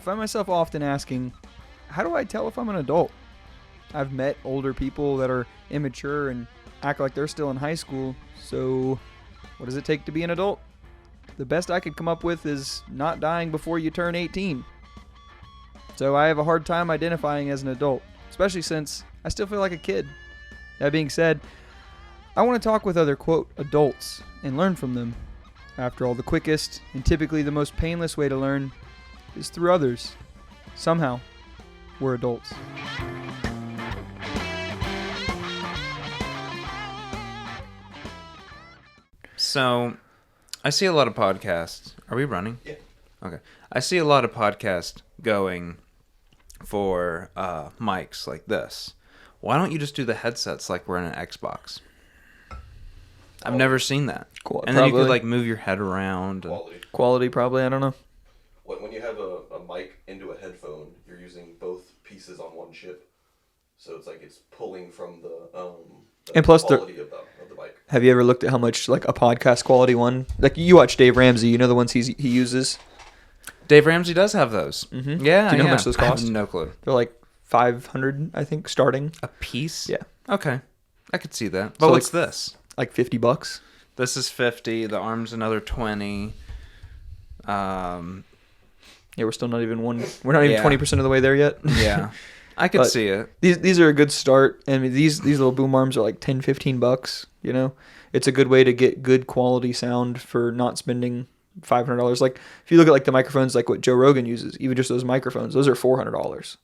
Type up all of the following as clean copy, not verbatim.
I find myself often asking, how do I tell if I'm an adult? I've met older people that are immature and act like they're still in high school, so what does it take to be an adult? The best I could come up with is not dying before you turn 18. So I have a hard time identifying as an adult, especially since I still feel like a kid. That being said, I want to talk with other, quote, adults and learn from them. After all, the quickest and typically the most painless way to learn is through others. Somehow, we're adults. So, I see a lot of podcasts. Are we running? Yeah. Okay. I see a lot of podcasts going for mics like this. Why don't you just do the headsets like we're in an Xbox? I've never seen that. Cool. And then you could like move your head around. And... Quality, probably. I don't know. When you have a mic into a headphone, you're using both pieces on one chip. So it's like it's pulling from the and plus quality of the mic. Have you ever looked at how much like a podcast quality one? Like you watch Dave Ramsey, you know the ones he uses? Dave Ramsey does have those. Mm-hmm. Yeah. Do you know how much those cost? I have no clue. They're like $500, I think, starting. A piece? Yeah. Okay. I could see that. But So what's this? Like $50. This is 50. The arm's another 20. Yeah, we're still not even we're not even 20% of the way there yet. Yeah. I could see it. These are a good start. I mean, these little boom arms are like $10-15, you know. It's a good way to get good quality sound for not spending $500. Like if you look at like the microphones like what Joe Rogan uses, even just those microphones, those are $400.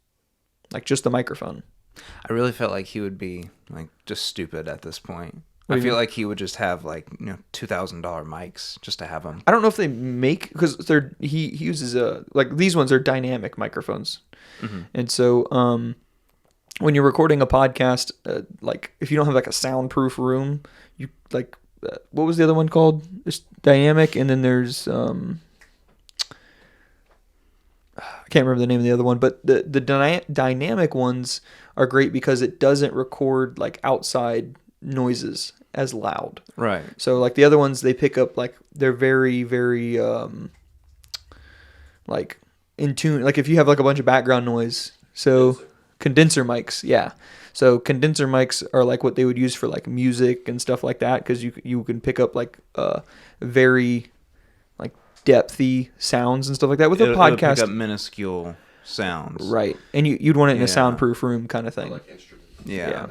Like just the microphone. I really felt like he would be like just stupid at this point. What do I you feel mean? like he would just have like, $2,000 mics just to have them. I don't know if they make, because he uses like these ones are dynamic microphones. Mm-hmm. And so when you're recording a podcast, like if you don't have like a soundproof room, you like what was the other one called? There's dynamic, and then there's I can't remember the name of the other one, but the dynamic ones are great because it doesn't record like outside noises as loud. Right. So like the other ones, they pick up like they're very, very like in tune. Like if you have like a bunch of background noise, so condenser mics, yeah. So condenser mics are like what they would use for like music and stuff like that, because you can pick up like very like depthy sounds and stuff like that with a podcast. Pick up minuscule sounds. Right, and you'd want it in a Yeah. soundproof room kind of thing. Like instruments. Yeah.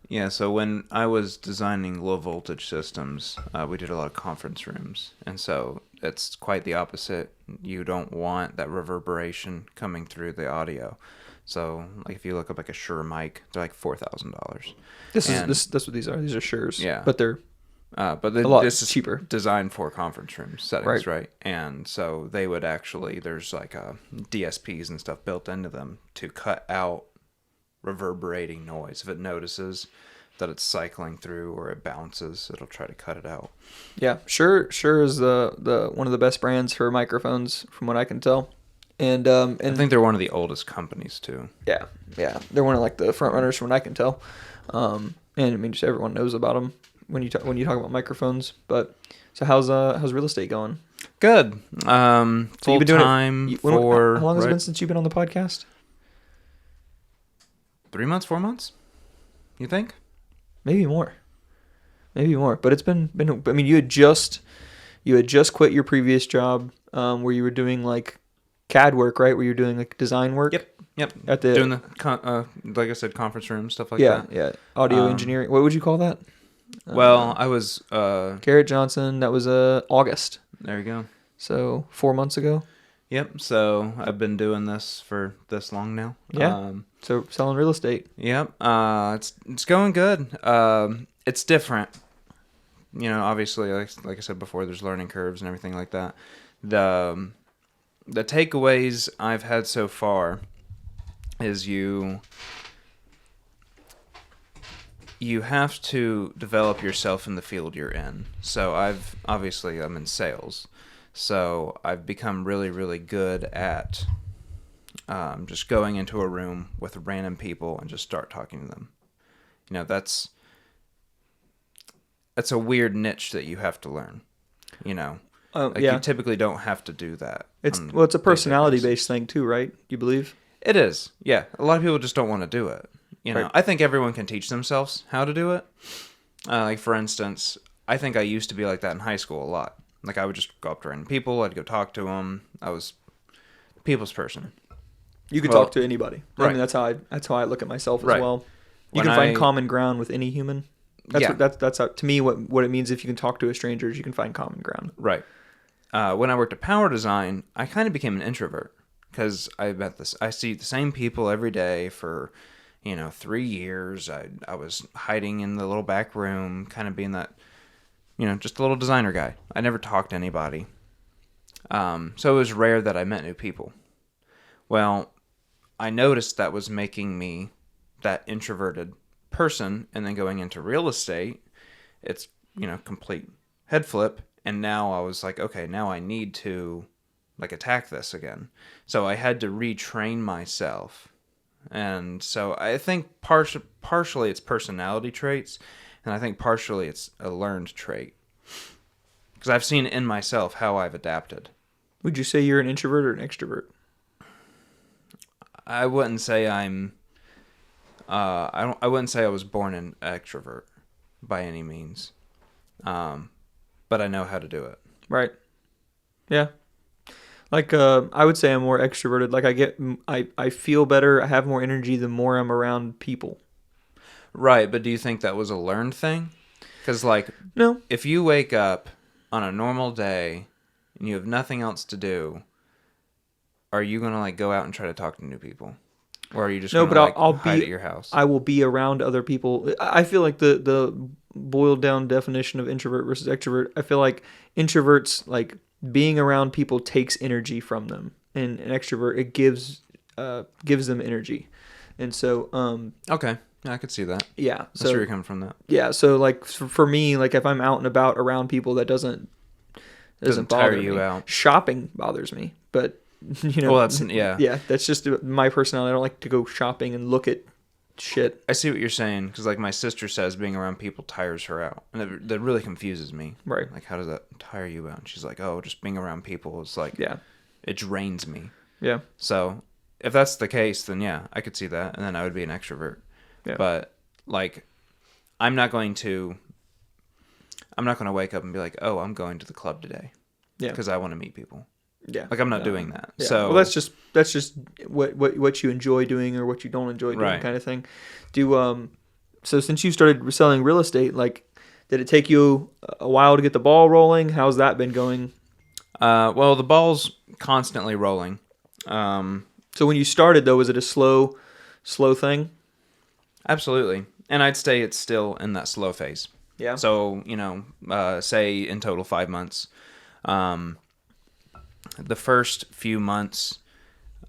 Yeah, so when I was designing low voltage systems, we did a lot of conference rooms. And so it's quite the opposite. You don't want that reverberation coming through the audio. So like if you look up like a Shure mic, they're like $4,000. That's what these are. These are Shures. Yeah. But they're this is cheaper. designed for conference room settings, right? And so they would actually, there's like DSPs and stuff built into them to cut out reverberating noise. If it notices that it's cycling through or it bounces, it'll try to cut it out. Yeah, Shure is the one of the best brands for microphones from what I can tell. And I think they're one of the oldest companies too. Yeah, they're one of like the front runners from what I can tell. And I mean, just everyone knows about them when you talk about microphones. But so how's real estate going? Good. So Full time for how long has it been since you've been on the podcast? 3 months, 4 months? You think? Maybe more. But it's been. I mean, you had just quit your previous job, where you were doing like CAD work, right? Where you were doing like design work. Yep. At the doing the like I said, conference room stuff like that. Yeah. Audio engineering. What would you call that? Well, I was Garrett Johnson. That was August. There you go. So 4 months ago. Yep. So I've been doing this for this long now. Yeah. So selling real estate. Yep. It's going good. It's different. Obviously, like I said before, there's learning curves and everything like that. The takeaways I've had so far is you have to develop yourself in the field you're in. So I'm in sales. So I've become really, really good at just going into a room with random people and just start talking to them. That's a weird niche that you have to learn. Like Yeah. you typically don't have to do that. It's on well, it's a day-to-day personality basis. based thing too, right? You believe? It is. Yeah. A lot of people just don't want to do it. You know, Right. I think everyone can teach themselves how to do it. Like for instance, I think I used to be like that in high school a lot. Like I would just go up to random people, I'd go talk to them. I was a people's person. You could Well, talk to anybody. I right. mean, that's how I look at myself as Right. well. You When can find I- common ground with any human. That's Yeah. that's how, to me what it means. If you can talk to a stranger, is you can find common ground. Right. When I worked at Power Design, I kind of became an introvert because I see the same people every day for, 3 years. I was hiding in the little back room, kind of being that, just a little designer guy. I never talked to anybody. So it was rare that I met new people. Well, I noticed that was making me that introverted person, and then going into real estate, it's, complete head flip. And now I was like, okay, now I need to attack this again. So I had to retrain myself. And so I think partially it's personality traits, and I think partially it's a learned trait. Because I've seen in myself how I've adapted. Would you say you're an introvert or an extrovert? I wouldn't say I'm. I wouldn't say I was born an extrovert by any means, but I know how to do it. Right. Yeah. Like I would say I'm more extroverted. Like I feel better. I have more energy the more I'm around people. Right, but do you think that was a learned thing? Because No. if you wake up on a normal day and you have nothing else to do, are you gonna go out and try to talk to new people, or are you just No, gonna but I'll hide be at your house? I will be around other people. I feel like the boiled down definition of introvert versus extrovert. I feel like introverts being around people takes energy from them, and an extrovert it gives them energy, and so Okay, I could see that. yeah. I'm So sure you're coming from that. yeah, so for me, if I'm out and about around people, that doesn't Doesn't bother tire you me. out. Shopping bothers me, but Well, that's yeah. yeah, that's just my personality. I don't like to go shopping and look at shit. I see what you're saying, because my sister says being around people tires her out, and that really confuses me. Right. Like, how does that tire you out? And she's like, oh, just being around people is Yeah. it drains me. Yeah. So if that's the case, then yeah, I could see that, and then I would be an extrovert. Yeah. But I'm not going to wake up and be like, oh, I'm going to the club today. Yeah. Because I want to meet people. Yeah. I'm not doing that. Yeah. So well, that's just what you enjoy doing or what you don't enjoy doing, Right. kind of thing. So since you started selling real estate, did it take you a while to get the ball rolling? How's that been going? well, the ball's constantly rolling. So when you started though, was it a slow thing? Absolutely. And I'd say it's still in that slow phase. Yeah. So, say in total 5 months. The first few months,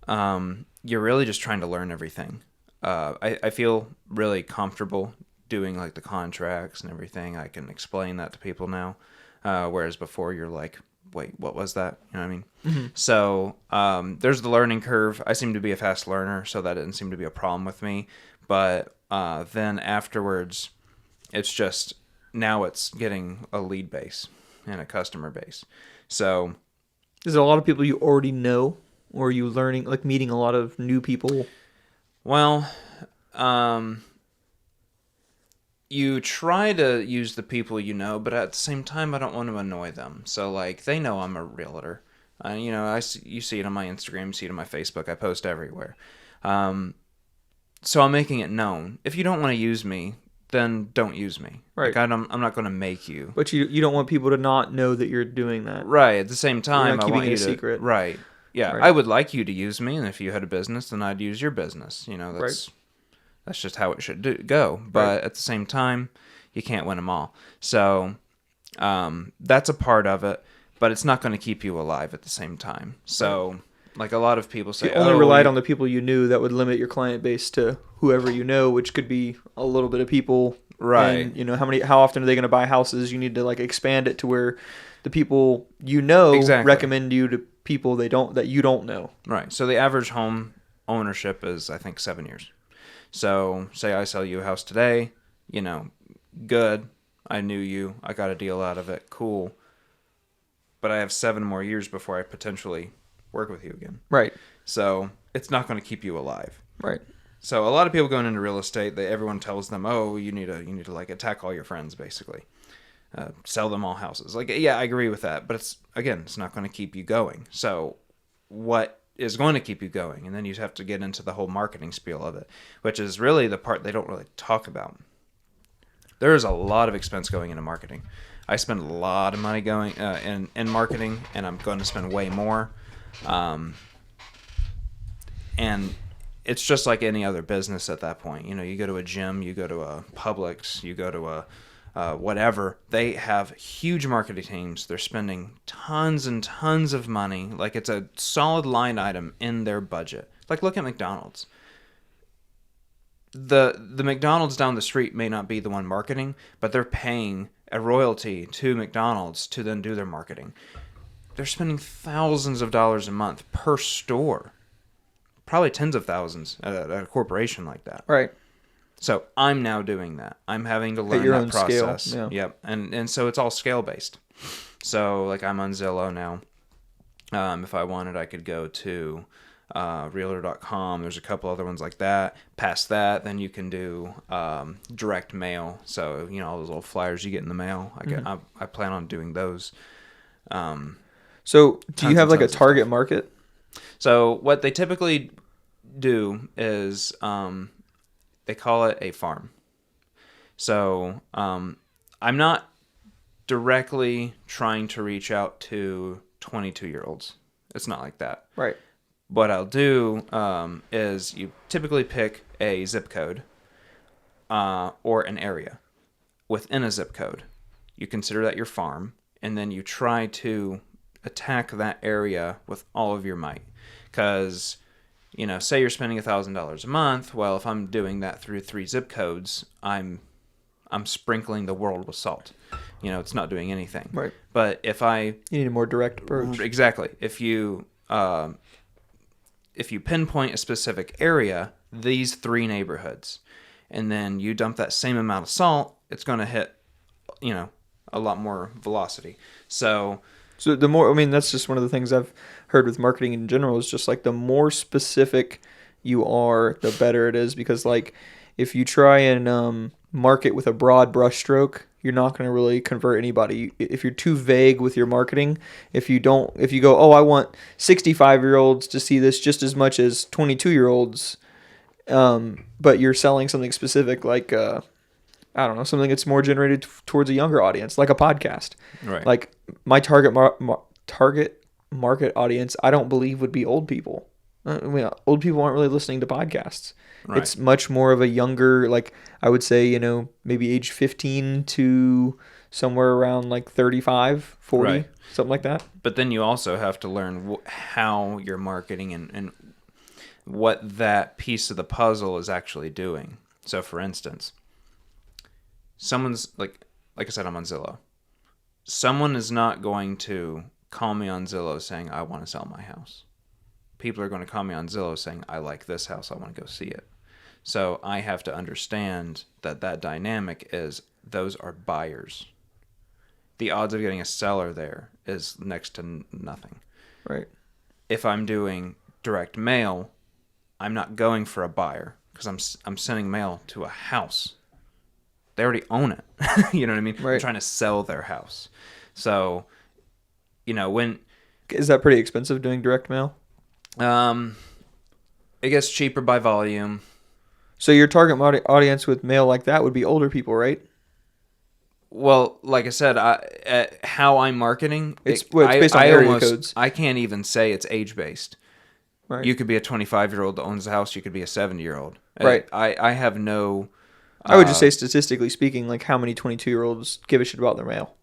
you're really just trying to learn everything. I feel really comfortable doing the contracts and everything. I can explain that to people now. Whereas before you're like, wait, what was that? You know what I mean? Mm-hmm. So there's the learning curve. I seem to be a fast learner, so that didn't seem to be a problem with me. But then afterwards, it's just now it's getting a lead base and a customer base. So Is it a lot of people you already know, or are you learning, meeting a lot of new people? well, you try to use the people you know, but at the same time, I don't want to annoy them. So they know I'm a realtor. You see it on my Instagram, you see it on my Facebook. I post everywhere. So I'm making it known. If you don't want to use me, then don't use me. Right. I'm not going to make you. But you don't want people to not know that you're doing that. Right. At the same time, not I keeping want it you a to. secret. Right. Yeah. Right. I would like you to use me, and if you had a business, then I'd use your business. That's just how it should go. But Right. at the same time, you can't win them all. So that's a part of it, but it's not going to keep you alive at the same time. So a lot of people say, If you only relied on the people you knew, that would limit your client base to whoever you know, which could be a little bit of people. Right. And how often are they going to buy houses? You need to expand it to where the people you know Exactly. recommend you to people that you don't know. Right. So the average home ownership is, I think, 7 years. So say I sell you a house today, good. I knew you. I got a deal out of it. Cool. but I have 7 more years before I potentially work with you again. Right. So it's not going to keep you alive. Right. So a lot of people going into real estate, everyone tells them, oh, you need to like attack all your friends, basically. Sell them all houses. Like, yeah, I agree with that. But it's not going to keep you going. So what is going to keep you going? And then you have to get into the whole marketing spiel of it, which is really the part they don't really talk about. There is a lot of expense going into marketing. I spend a lot of money going in marketing, and I'm going to spend way more. And it's just like any other business at that point. You know, you go to a gym, you go to a Publix, you go to a whatever. They have huge marketing teams. They're spending tons and tons of money. Like, it's a solid line item in their budget. Like, look at McDonald's. The McDonald's down the street may not be the one marketing, but they're paying a royalty to McDonald's to then do their marketing. They're spending thousands of dollars a month per store. Probably tens of thousands at a corporation like that. Right. So I'm now doing that. I'm having to learn at your that own process. Scale. Yeah. Yep. And so it's all scale based. So like I'm on Zillow now. If I wanted, I could go to realtor.com. There's a couple other ones like that. Past that, then you can do direct mail. So, you know, all those little flyers you get in the mail. I plan on doing those. So do you have like a target market? So what they typically do is they call it a farm. So I'm not directly trying to reach out to 22-year-olds. It's not like that. Right. What I'll do is you typically pick a zip code or an area within a zip code. You consider that your farm, and then you try to attack that area with all of your might. Because, you know, say you're spending $1,000 a month. Well, if I'm doing that through 3 zip codes, I'm sprinkling the world with salt. You know, it's not doing anything. Right. But if you need a more direct approach. Exactly. If you pinpoint a specific area, these 3 neighborhoods, and then you dump that same amount of salt, it's going to hit, you know, a lot more velocity. So the more, I mean, that's just one of the things I've heard with marketing in general is just like the more specific you are, the better it is. Because like if you try and market with a broad brushstroke, you're not going to really convert anybody. If you're too vague with your marketing, if you go, oh, I want 65-year-olds to see this just as much as 22-year-olds, but you're selling something specific like I don't know, something that's more generated towards a younger audience, like a podcast. Right. Like my target market audience, I don't believe would be old people. Old people aren't really listening to podcasts. Right. It's much more of a younger, like I would say, you know, maybe age 15 to somewhere around like 35, 40, right. Something like that. But then you also have to learn how you're marketing and what that piece of the puzzle is actually doing. So for instance, someone's like I said, I'm on Zillow. Someone is not going to call me on Zillow saying, I want to sell my house. People are going to call me on Zillow saying, I like this house, I want to go see it. So I have to understand that dynamic is those are buyers. The odds of getting a seller there is next to nothing. Right. If I'm doing direct mail, I'm not going for a buyer because I'm sending mail to a house. They already own it. You know what I mean? Right. I'm trying to sell their house. So, you know, when... Is that pretty expensive doing direct mail? It gets cheaper by volume. So your target audience with mail like that would be older people, right? Well, like I said, how I'm marketing... It's based on area codes. I can't even say it's age-based. Right. You could be a 25-year-old that owns a house. You could be a 70-year-old. Right. I have no... I would just say, statistically speaking, like how many 22-year-olds give a shit about their mail?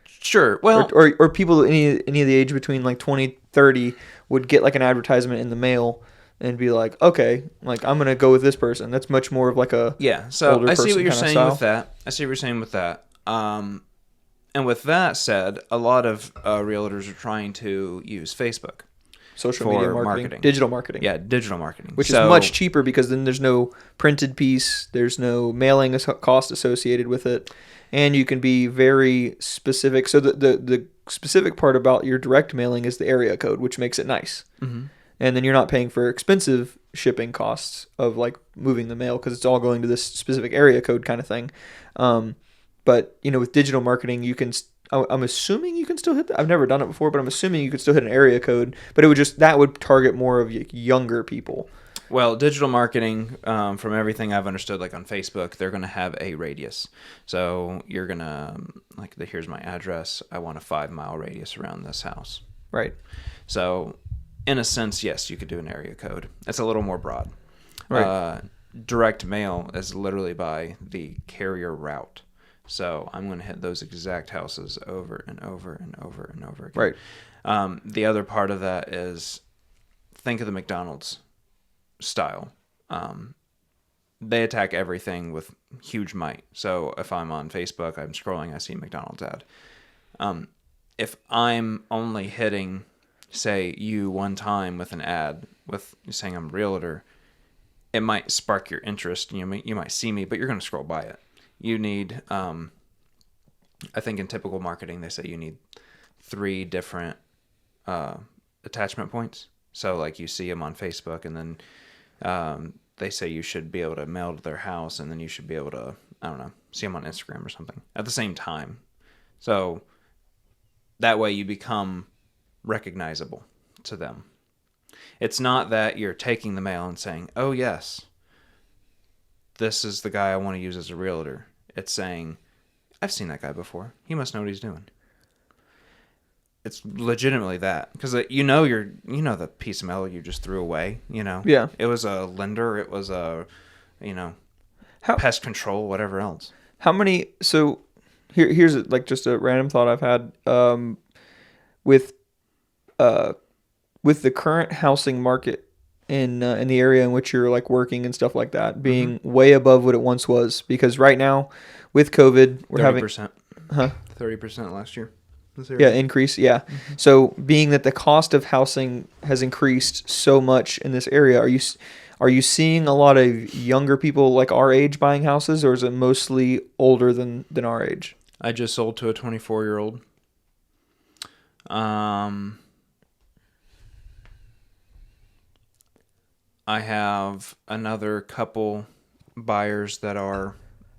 Sure. Well, or people any of the age between like 20, 30 would get like an advertisement in the mail and be like, okay, like I'm gonna go with this person. That's much more of like a So I see what you're saying with that. And with that said, a lot of realtors are trying to use Facebook. Social media marketing, digital marketing. Yeah, digital marketing. Which is much cheaper because then there's no printed piece, there's no mailing cost associated with it, and you can be very specific. So the specific part about your direct mailing is the area code, which makes it nice. Mm-hmm. And then you're not paying for expensive shipping costs of like moving the mail because it's all going to this specific area code kind of thing. But with digital marketing, you can. I'm assuming you can still hit that. I've never done it before, but I'm assuming you could still hit an area code. But that would target more of younger people. Well, digital marketing, from everything I've understood, like on Facebook, they're going to have a radius. So you're going to, here's my address. I want a 5-mile radius around this house. Right. So in a sense, yes, you could do an area code. It's a little more broad. Right. Direct mail is literally by the carrier route. So I'm going to hit those exact houses over and over and over and over again. Right. The other part of that is, think of the McDonald's style. They attack everything with huge might. So if I'm on Facebook, I'm scrolling, I see a McDonald's ad. If I'm only hitting, say, you one time with an ad with saying I'm a realtor, it might spark your interest. You might see me, but you're going to scroll by it. You need, I think in typical marketing, they say you need 3 different attachment points. So like you see them on Facebook, and then they say you should be able to mail to their house, and then you should be able to, I don't know, see them on Instagram or something at the same time. So that way you become recognizable to them. It's not that you're taking the mail and saying, oh yes, this is the guy I want to use as a realtor. It's saying, I've seen that guy before. He must know what he's doing. It's legitimately that, because the piece of mail you just threw away. Yeah. It was a lender. It was a, pest control, whatever else. How many? So here's just a random thought I've had. With the current housing market in the area in which you're working and stuff like that being way above what it once was, because right now with COVID we're 30%. having 30% last year. Increase. Yeah. Mm-hmm. So being that the cost of housing has increased so much in this area, are you seeing a lot of younger people like our age buying houses, or is it mostly older than our age? I just sold to a 24-year-old. I have another couple buyers that are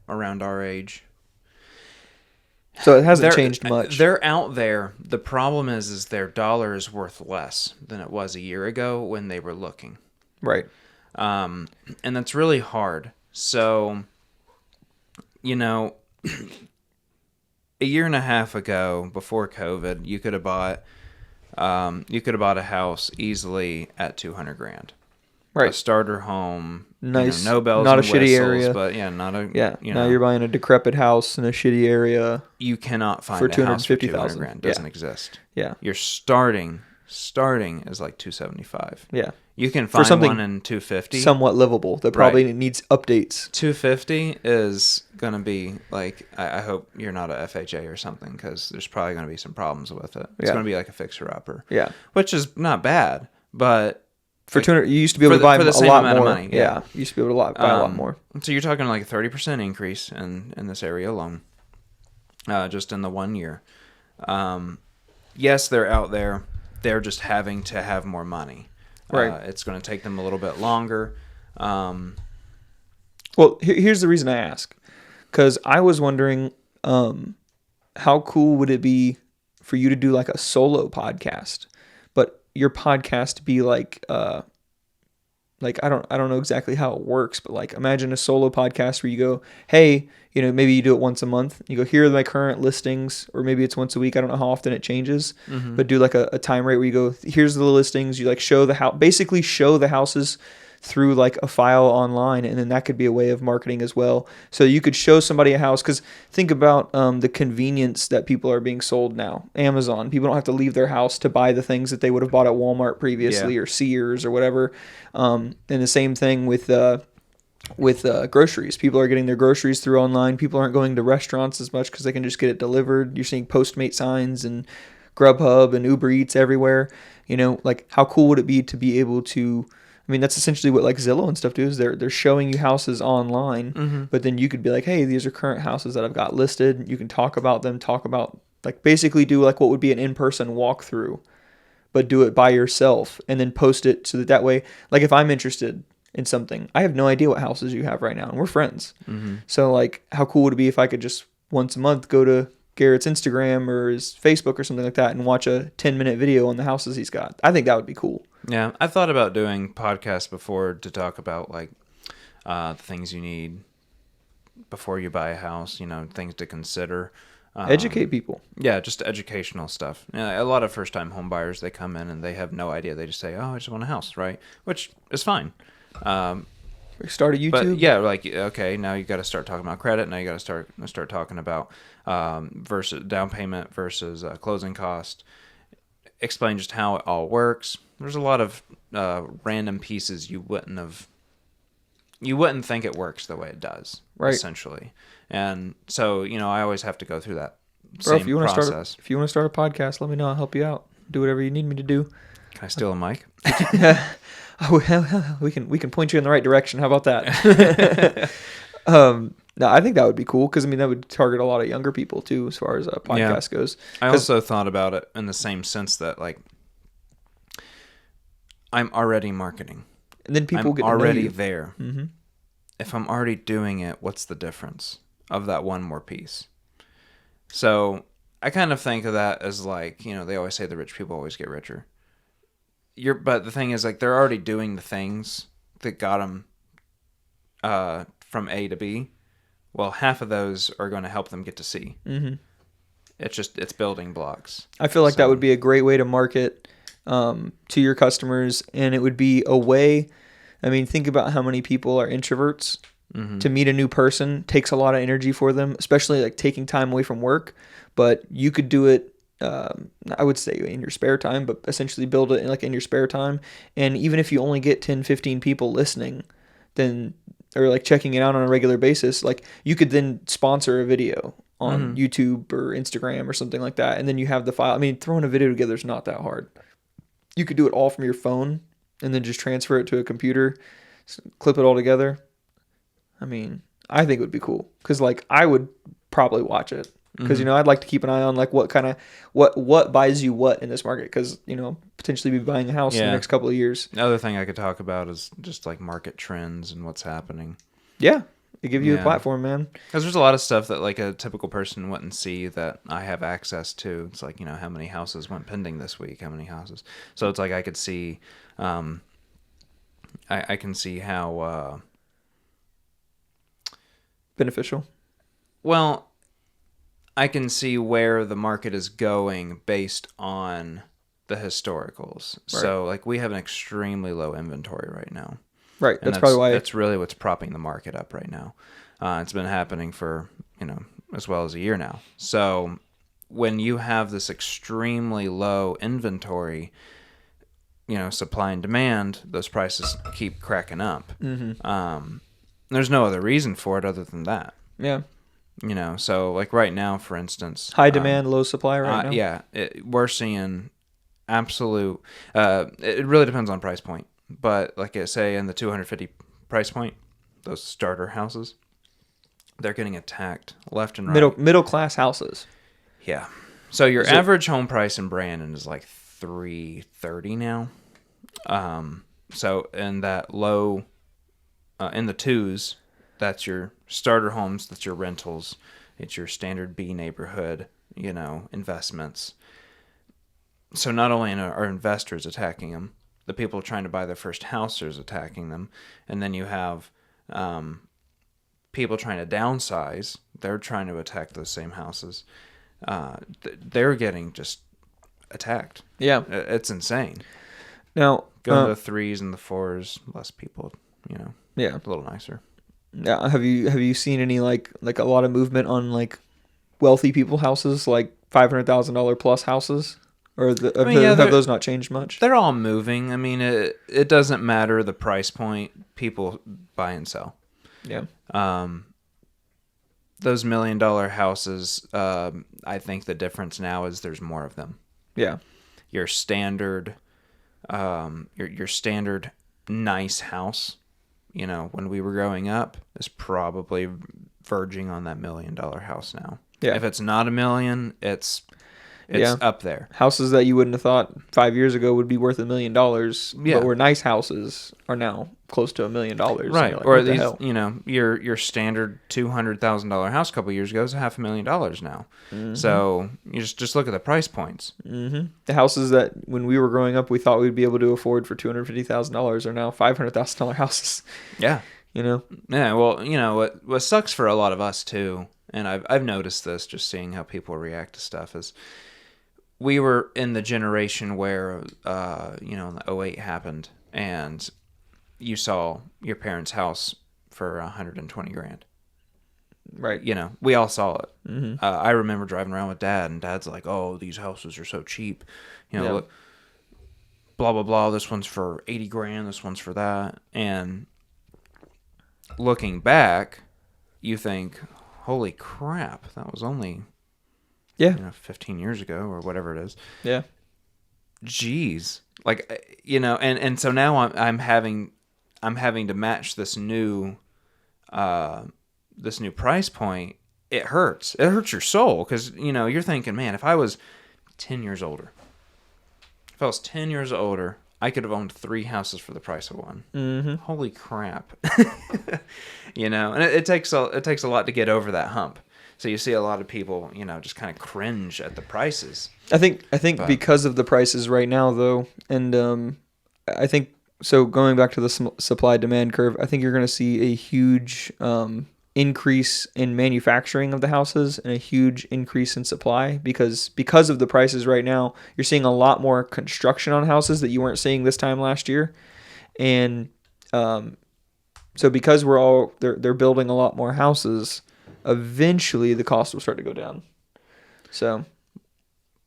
around our age. So it hasn't changed much. They're out there. The problem is their dollar is worth less than it was a year ago when they were looking. Right. And that's really hard. So, a year and a half ago, before COVID, you could have bought a house easily at $200,000. Right. A starter home, nice, no bells not and a shitty whistles, area, but not a Now you're buying a decrepit house in a shitty area. You cannot find for a house for $250,000. Doesn't exist. Yeah, you're starting is like $275. Yeah, you can find something one in $250, somewhat livable. That probably needs updates. $250 is gonna be like, I hope you're not a FHA or something, because there's probably gonna be some problems with it. It's gonna be like a fixer-upper. Yeah, which is not bad, but. For 200, you used to be able to buy for the a same lot amount more. Of money. Yeah, you used to be able to buy a lot more. So you're talking like a 30% increase in this area alone, just in the 1 year. Yes, they're out there. They're just having to have more money. Right. It's going to take them a little bit longer. Well, here's the reason I ask, because I was wondering, how cool would it be for you to do like a solo podcast, but your podcast be like I don't know exactly how it works, but like imagine a solo podcast where you go, hey, maybe you do it once a month. You go, here are my current listings, or maybe it's once a week. I don't know how often it changes, but do like a time rate where you go, here's the listings. You like show the house, basically show the houses through like a file online, and then that could be a way of marketing as well. So you could show somebody a house, because think about the convenience that people are being sold now. Amazon, people don't have to leave their house to buy the things that they would have bought at Walmart previously, or Sears or whatever. And the same thing with groceries. People are getting their groceries through online. People aren't going to restaurants as much because they can just get it delivered. You're seeing Postmate signs and Grubhub and Uber Eats everywhere. Like how cool would it be to be able to, that's essentially what like Zillow and stuff do, is they're showing you houses online, but then you could be like, hey, these are current houses that I've got listed. You can talk about them, talk about Like basically do like what would be an in-person walkthrough, but do it by yourself and then post it so that way, like if I'm interested in something, I have no idea what houses you have right now and we're friends. Mm-hmm. So like how cool would it be if I could just once a month go to Garrett's Instagram or his Facebook or something like that and watch a 10-minute video on the houses he's got. I think that would be cool. Yeah, I thought about doing podcasts before to talk about like the things you need before you buy a house, things to consider. Educate people. Yeah, just educational stuff. Yeah, a lot of first-time home buyers, they come in and they have no idea. They just say, "Oh, I just want a house," right? Which is fine. Start a YouTube. But yeah, like okay, now you got to start talking about credit. Now you got to start talking about versus down payment versus closing cost. Explain just how it all works. There's a lot of random pieces you wouldn't think it works the way it does, right? Essentially, and so I always have to go through that Bro, same process. If you want to start a podcast, let me know. I'll help you out. Do whatever you need me to do. Can I steal a mic? We can point you in the right direction. How about that? No, I think that would be cool because that would target a lot of younger people too, as far as a podcast goes. I also thought about it in the same sense that like I'm already marketing, and then people get already to know you. there. Mm-hmm. If I'm already doing it, what's the difference of that one more piece? So I kind of think of that as like they always say the rich people always get richer. But the thing is, like, they're already doing the things that got them from A to B. Well, half of those are going to help them get to C. Mm-hmm. It's building blocks. I feel like that would be a great way to market to your customers, and it would be a way. Think about how many people are introverts. Mm-hmm. To meet a new person takes a lot of energy for them, especially like taking time away from work. But you could do it. I would say in your spare time, but essentially build it in your spare time. And even if you only get 10, 15 people listening, then, or like checking it out on a regular basis, like you could then sponsor a video on YouTube or Instagram or something like that. And then you have the file. Throwing a video together is not that hard. You could do it all from your phone and then just transfer it to a computer, clip it all together. I think it would be cool because like I would probably watch it. Because I'd like to keep an eye on like what buys you what in this market, because potentially be buying a house in the next couple of years. Another thing I could talk about is just like market trends and what's happening. Yeah, it gives you a platform, man. Because there's a lot of stuff that like a typical person wouldn't see that I have access to. It's like how many houses went pending this week, how many houses. So it's like I could see, I can see how beneficial. Well. I can see where the market is going based on the historicals. Right. So, like, we have an extremely low inventory right now. Right. That's probably why. That's really what's propping the market up right now. It's been happening for, as well as a year now. So, when you have this extremely low inventory, supply and demand, those prices keep cracking up. Mm-hmm. There's no other reason for it other than that. Yeah. So like right now, for instance, high demand, low supply right now. Yeah, we're seeing absolute. It really depends on price point, but like I say, in the 250 price point, those starter houses, they're getting attacked left and right. Middle class houses. Yeah. So your average home price in Brandon is like $330 now. So in that low, in the twos. That's your starter homes, that's your rentals, it's your standard B neighborhood, investments. So not only are investors attacking them, the people trying to buy their first house are attacking them, and then you have people trying to downsize, they're trying to attack those same houses. They're getting just attacked. Yeah. It's insane. Now, go to the threes and the fours, less people, yeah, a little nicer. Yeah, have you seen any like a lot of movement on like wealthy people houses, like $500,000 plus houses, or have those not changed much? They're all moving. It doesn't matter the price point. People buy and sell. Yeah. Those $1 million houses. I think the difference now is there's more of them. Yeah. Your standard, your standard nice house. When we were growing up, is probably verging on that $1 million house now. Yeah. If it's not $1 million, it's Yeah. up there. Houses that you wouldn't have thought 5 years ago would be worth $1 million, Yeah. but were nice houses are now close to $1 million. And Right. you're like, Or what the these, hell? your standard $200,000 house a couple years ago is $500,000 now. Mm-hmm. So you just look at the price points. Mm-hmm. The houses that when we were growing up we thought we'd be able to afford for $250,000 are now $500,000 houses. Yeah. You know. Yeah. Well, what sucks for a lot of us too, and I've noticed this just seeing how people react to stuff is we were in the generation where the '08 happened and you saw your parents' house for $120,000. Right. We all saw it. Mm-hmm. I remember driving around with Dad, and Dad's like, "Oh, these houses are so cheap." Yeah. Look, blah blah blah. This one's for $80,000. This one's for that. And looking back, you think, "Holy crap! That was only 15 years ago or whatever it is." Yeah. Jeez, and so now I'm having to match this new price point. It hurts your soul because you're thinking, man, if I was 10 years older, I could have owned 3 houses for the price of one. Mm-hmm. Holy crap. And it takes a lot to get over that hump. So you see a lot of people just kind of cringe at the prices. I think because of the prices right now, though, and I think so. Going back to the supply demand curve, I think you're going to see a huge increase in manufacturing of the houses and a huge increase in supply because of the prices right now. You're seeing a lot more construction on houses that you weren't seeing this time last year, and so because they're building a lot more houses. Eventually the cost will start to go down. So,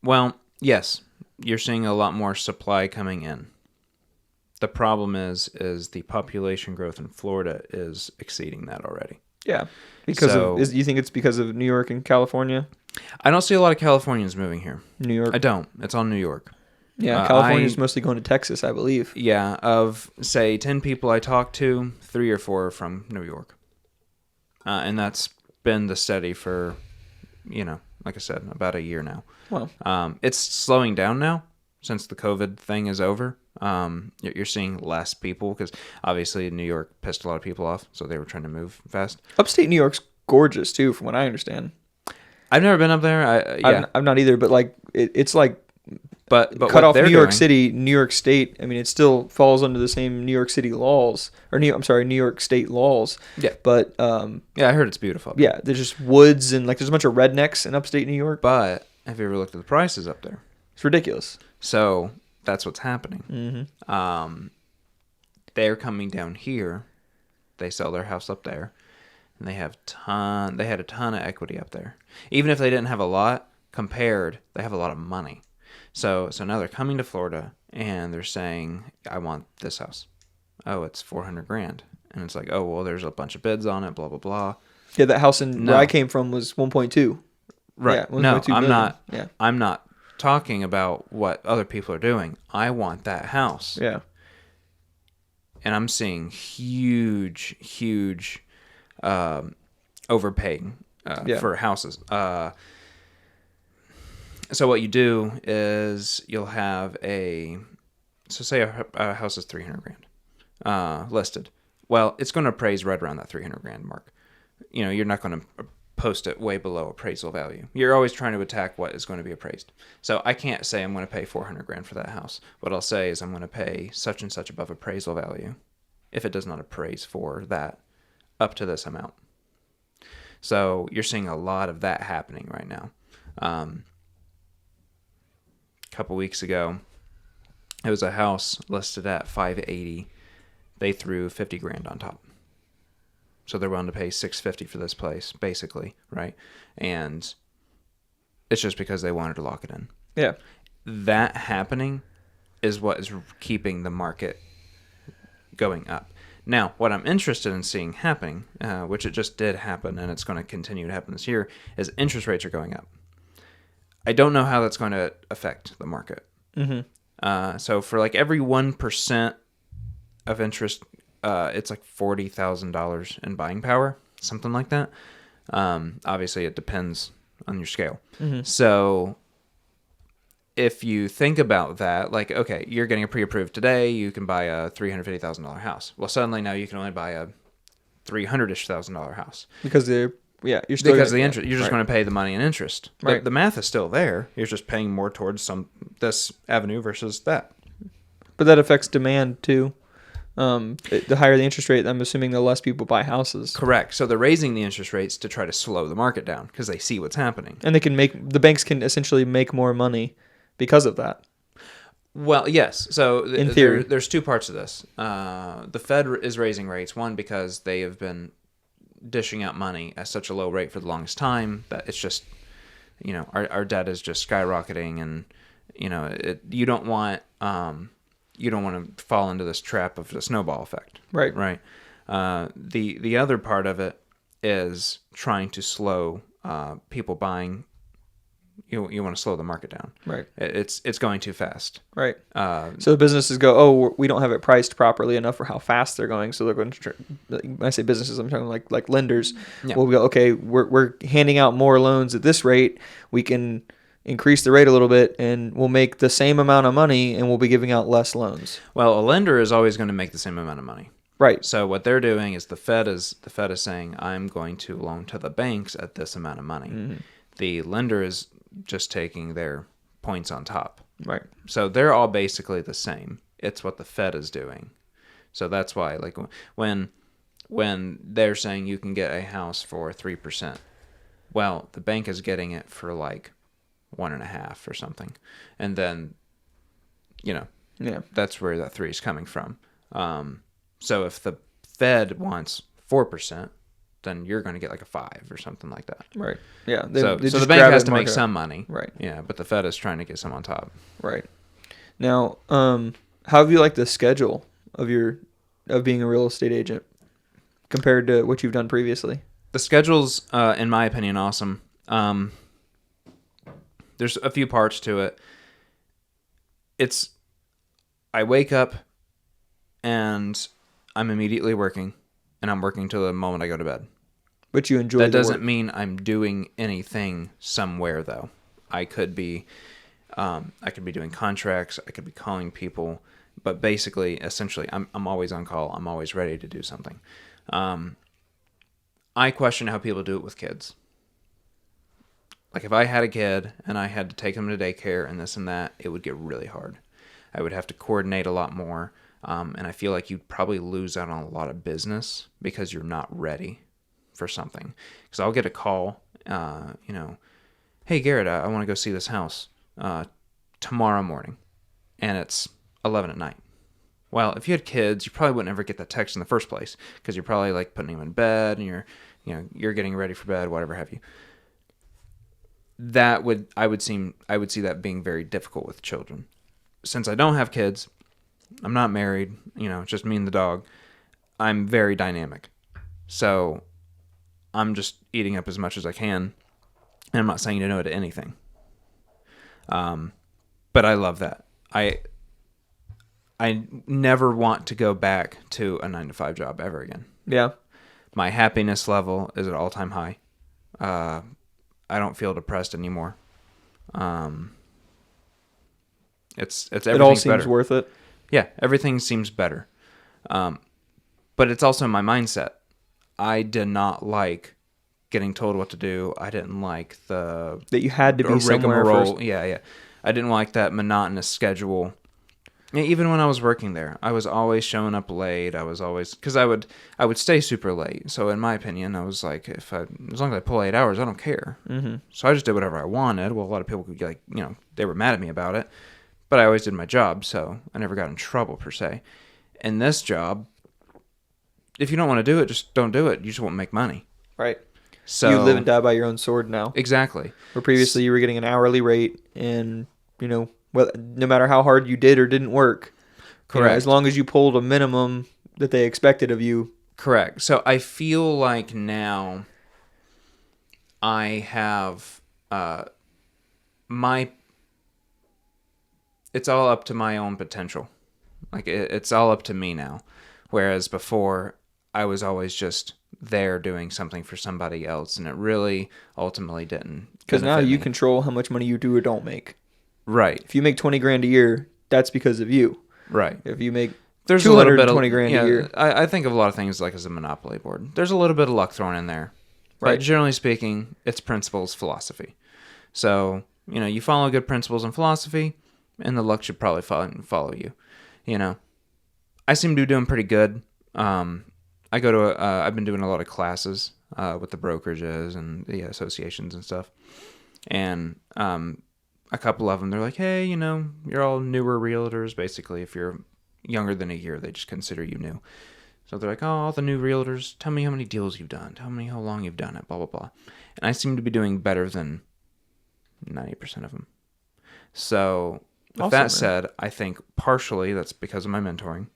well, yes, you're seeing a lot more supply coming in. The problem is the population growth in Florida is exceeding that already. Yeah. You think it's because of New York and California? I don't see a lot of Californians moving here. New York. I don't. It's all New York. Yeah, California's mostly going to Texas, I believe. Yeah, of say 10 people I talk to, 3 or 4 are from New York. And that's been the steady for, like I said, about a year now. Wow. It's slowing down now since the COVID thing is over. You're seeing less people because obviously New York pissed a lot of people off, so they were trying to move fast. Upstate New York's gorgeous too, from what I understand. I've never been up there. I'm not either, but it's like. But cut off New York City, New York State. I mean, it still falls under the same New York City laws, or New York State laws. Yeah. But yeah, I heard it's beautiful. Yeah, there's just woods and there's a bunch of rednecks in upstate New York. But have you ever looked at the prices up there? It's ridiculous. So that's what's happening. Mm-hmm. They're coming down here. They sell their house up there, and they had a ton of equity up there. Even if they didn't have a lot, they have a lot of money. So now they're coming to Florida and they're saying, I want this house. Oh, it's $400,000. And it's like, oh, well, there's a bunch of bids on it, blah, blah, blah. Yeah, that house where I came from was 1.2. Right. Yeah, 1.2 no, I'm million. not. Yeah. I'm not talking about what other people are doing. I want that house. Yeah. And I'm seeing huge overpaying for houses. So what you do is you'll have say a house is $300,000 listed. Well, it's going to appraise right around that $300,000 mark. You're not going to post it way below appraisal value. You're always trying to attack what is going to be appraised. So I can't say I'm going to pay $400,000 for that house. What I'll say is I'm going to pay such and such above appraisal value if it does not appraise for that up to this amount. So you're seeing a lot of that happening right now. Couple weeks ago, it was a house listed at $580,000. They threw $50,000 on top, so they're willing to pay $650,000 for this place, basically, right? And it's just because they wanted to lock it in. Yeah, that happening is what is keeping the market going up. Now, what I'm interested in seeing happening, which it just did happen, and it's going to continue to happen this year, is interest rates are going up. I don't know how that's going to affect the market. Mm-hmm. So for every 1% of interest, it's like $40,000 in buying power, something like that. Obviously, it depends on your scale. So if you think about that, like, okay, you're getting a pre-approved today, you can buy a $350,000 house. Well, suddenly now you can only buy a $300,000 house Because you're still because gonna, the interest. You're just going to pay the money in interest. Right. The math is still there. You're just paying more towards this avenue versus that. But that affects demand too. The higher the interest rate, I'm assuming the less people buy houses. Correct. So they're raising the interest rates to try to slow the market down because they see what's happening. And the banks can essentially make more money because of that. Well, yes. So In theory. there's two parts of this. The Fed is raising rates. One, because they have been dishing out money at such a low rate for the longest time that it's just, our debt is just skyrocketing, and you don't want to fall into this trap of the snowball effect. Right. Right. The other part of it is trying to slow people buying. You want to slow the market down. Right. It's going too fast. Right. So the businesses go, we don't have it priced properly enough for how fast they're going. So they're going to, when I say businesses, I'm talking like lenders. Yeah. Well, we go, okay, we're handing out more loans at this rate. We can increase the rate a little bit and we'll make the same amount of money and we'll be giving out less loans. Well, a lender is always going to make the same amount of money. Right. So what they're doing is the Fed is saying, I'm going to loan to the banks at this amount of money. Mm-hmm. The lender is just taking their points on top. Right. So they're all basically the same. It's what the Fed is doing. So that's why, like, when they're saying you can get a house for 3%, well, the bank is getting it for like 1.5 or something, and then, that's where that 3 is coming from. So if the Fed wants 4%, then you're going to get like a 5 or something like that. Right. Yeah. So the bank has to make some money. Right. Yeah, but the Fed is trying to get some on top. Right. Now, how have you liked the schedule of being a real estate agent compared to what you've done previously? The schedule's, in my opinion, awesome. There's a few parts to it. I wake up and I'm immediately working, and I'm working till the moment I go to bed. But you enjoy that the doesn't work. mean I'm doing anything somewhere, though. I could be doing contracts. I could be calling people. But basically, essentially, I'm always on call. I'm always ready to do something. I question how people do it with kids. Like, if I had a kid and I had to take them to daycare and this and that, it would get really hard. I would have to coordinate a lot more. And I feel like you'd probably lose out on a lot of business because you're not ready for something. Because I'll get a call, hey, Garrett, I want to go see this house tomorrow morning. And it's 11 at night. Well, if you had kids, you probably wouldn't ever get that text in the first place because you're probably like putting them in bed and you're getting ready for bed, whatever have you. I would see that being very difficult with children. Since I don't have kids, I'm not married, just me and the dog, I'm very dynamic. So I'm just eating up as much as I can, and I'm not saying no to anything. But I love that. I never want to go back to a 9-to-5 job ever again. Yeah. My happiness level is at all-time high. I don't feel depressed anymore. It's everything's It all seems better. worth it. Yeah, everything seems better. But it's also my mindset. I did not like getting told what to do. I didn't like that you had to be somewhere rigmarole. first. Yeah. I didn't like that monotonous schedule. Yeah, even when I was working there, I was always showing up late. I was always, because I would stay super late. So in my opinion, I was like, as long as I pull 8 hours, I don't care. Mm-hmm. So I just did whatever I wanted. Well, a lot of people could get they were mad at me about it, but I always did my job, so I never got in trouble per se. In this job, if you don't want to do it, just don't do it. You just won't make money. Right. So you live and die by your own sword now. Exactly. Where previously you were getting an hourly rate, and no matter how hard you did or didn't work, correct. As long as you pulled a minimum that they expected of you. Correct. So I feel like now I have it's all up to my own potential. Like it's all up to me now. Whereas before I was always just there doing something for somebody else, and it really ultimately didn't. Because now benefit you me. control how much money you do or don't make. Right. If you make 20 grand a year, that's because of you. Right. If you make There's a little bit of 220 grand a year. I think of a lot of things like as a monopoly board. There's a little bit of luck thrown in there, Right. but generally speaking, it's principles, philosophy. So you follow good principles and philosophy, and the luck should probably follow you. I seem to be doing pretty good. I go to I've been doing a lot of classes with the brokerages and the associations and stuff, and a couple of them, they're like, hey, you're all newer realtors. Basically, if you're younger than a year, they just consider you new. So they're like, oh, all the new realtors, tell me how many deals you've done. Tell me how long you've done it, blah, blah, blah. And I seem to be doing better than 90% of them. So with Awesome, that man. said, I think partially that's because of my mentoring.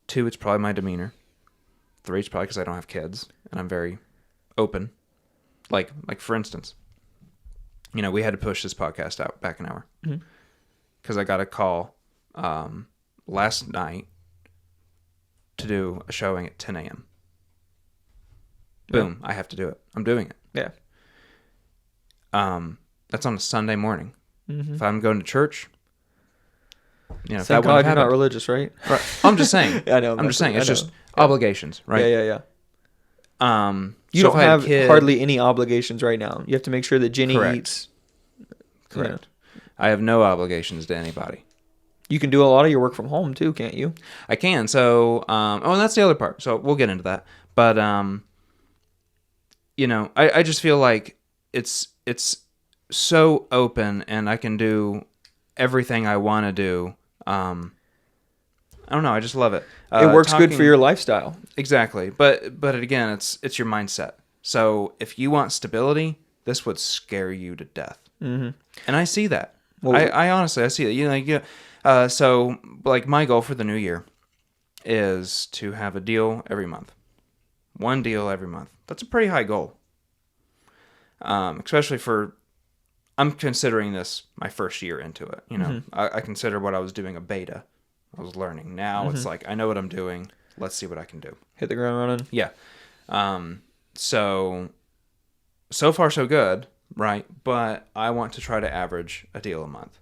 2, it's probably my demeanor. 3, it's probably because I don't have kids and I'm very open. Like for instance, we had to push this podcast out back an hour because I got a call last night to do a showing at 10 a.m. Boom, I have to do it. I'm doing it. Yeah. That's on a Sunday morning. If I'm going to church, if Thank that God wouldn't you're have not happened. religious, right? Right. I'm just saying. I know. I'm just saying. It's I just know. obligations, right? Yeah. You So don't if I had a have kid- hardly any obligations right now. You have to make sure that Jenny Correct. eats. Correct. I have no obligations to anybody. You can do a lot of your work from home too, can't you? I can. So, and that's the other part. So we'll get into that. But, I just feel like it's so open and I can do everything I want to do. I don't know. I just love it. It works good for Talking- your lifestyle. Exactly. But again, it's your mindset. So if you want stability, this would scare you to death. Mm-hmm. And I see that. Well, I honestly, I see that. So like my goal for the new year is to have a deal every month. 1 deal every month. That's a pretty high goal. Especially I'm considering this my first year into it. I consider what I was doing a beta. I was learning. Now it's like, I know what I'm doing. Let's see what I can do. Hit the ground running. Yeah. So far so good, right? But I want to try to average a deal a month.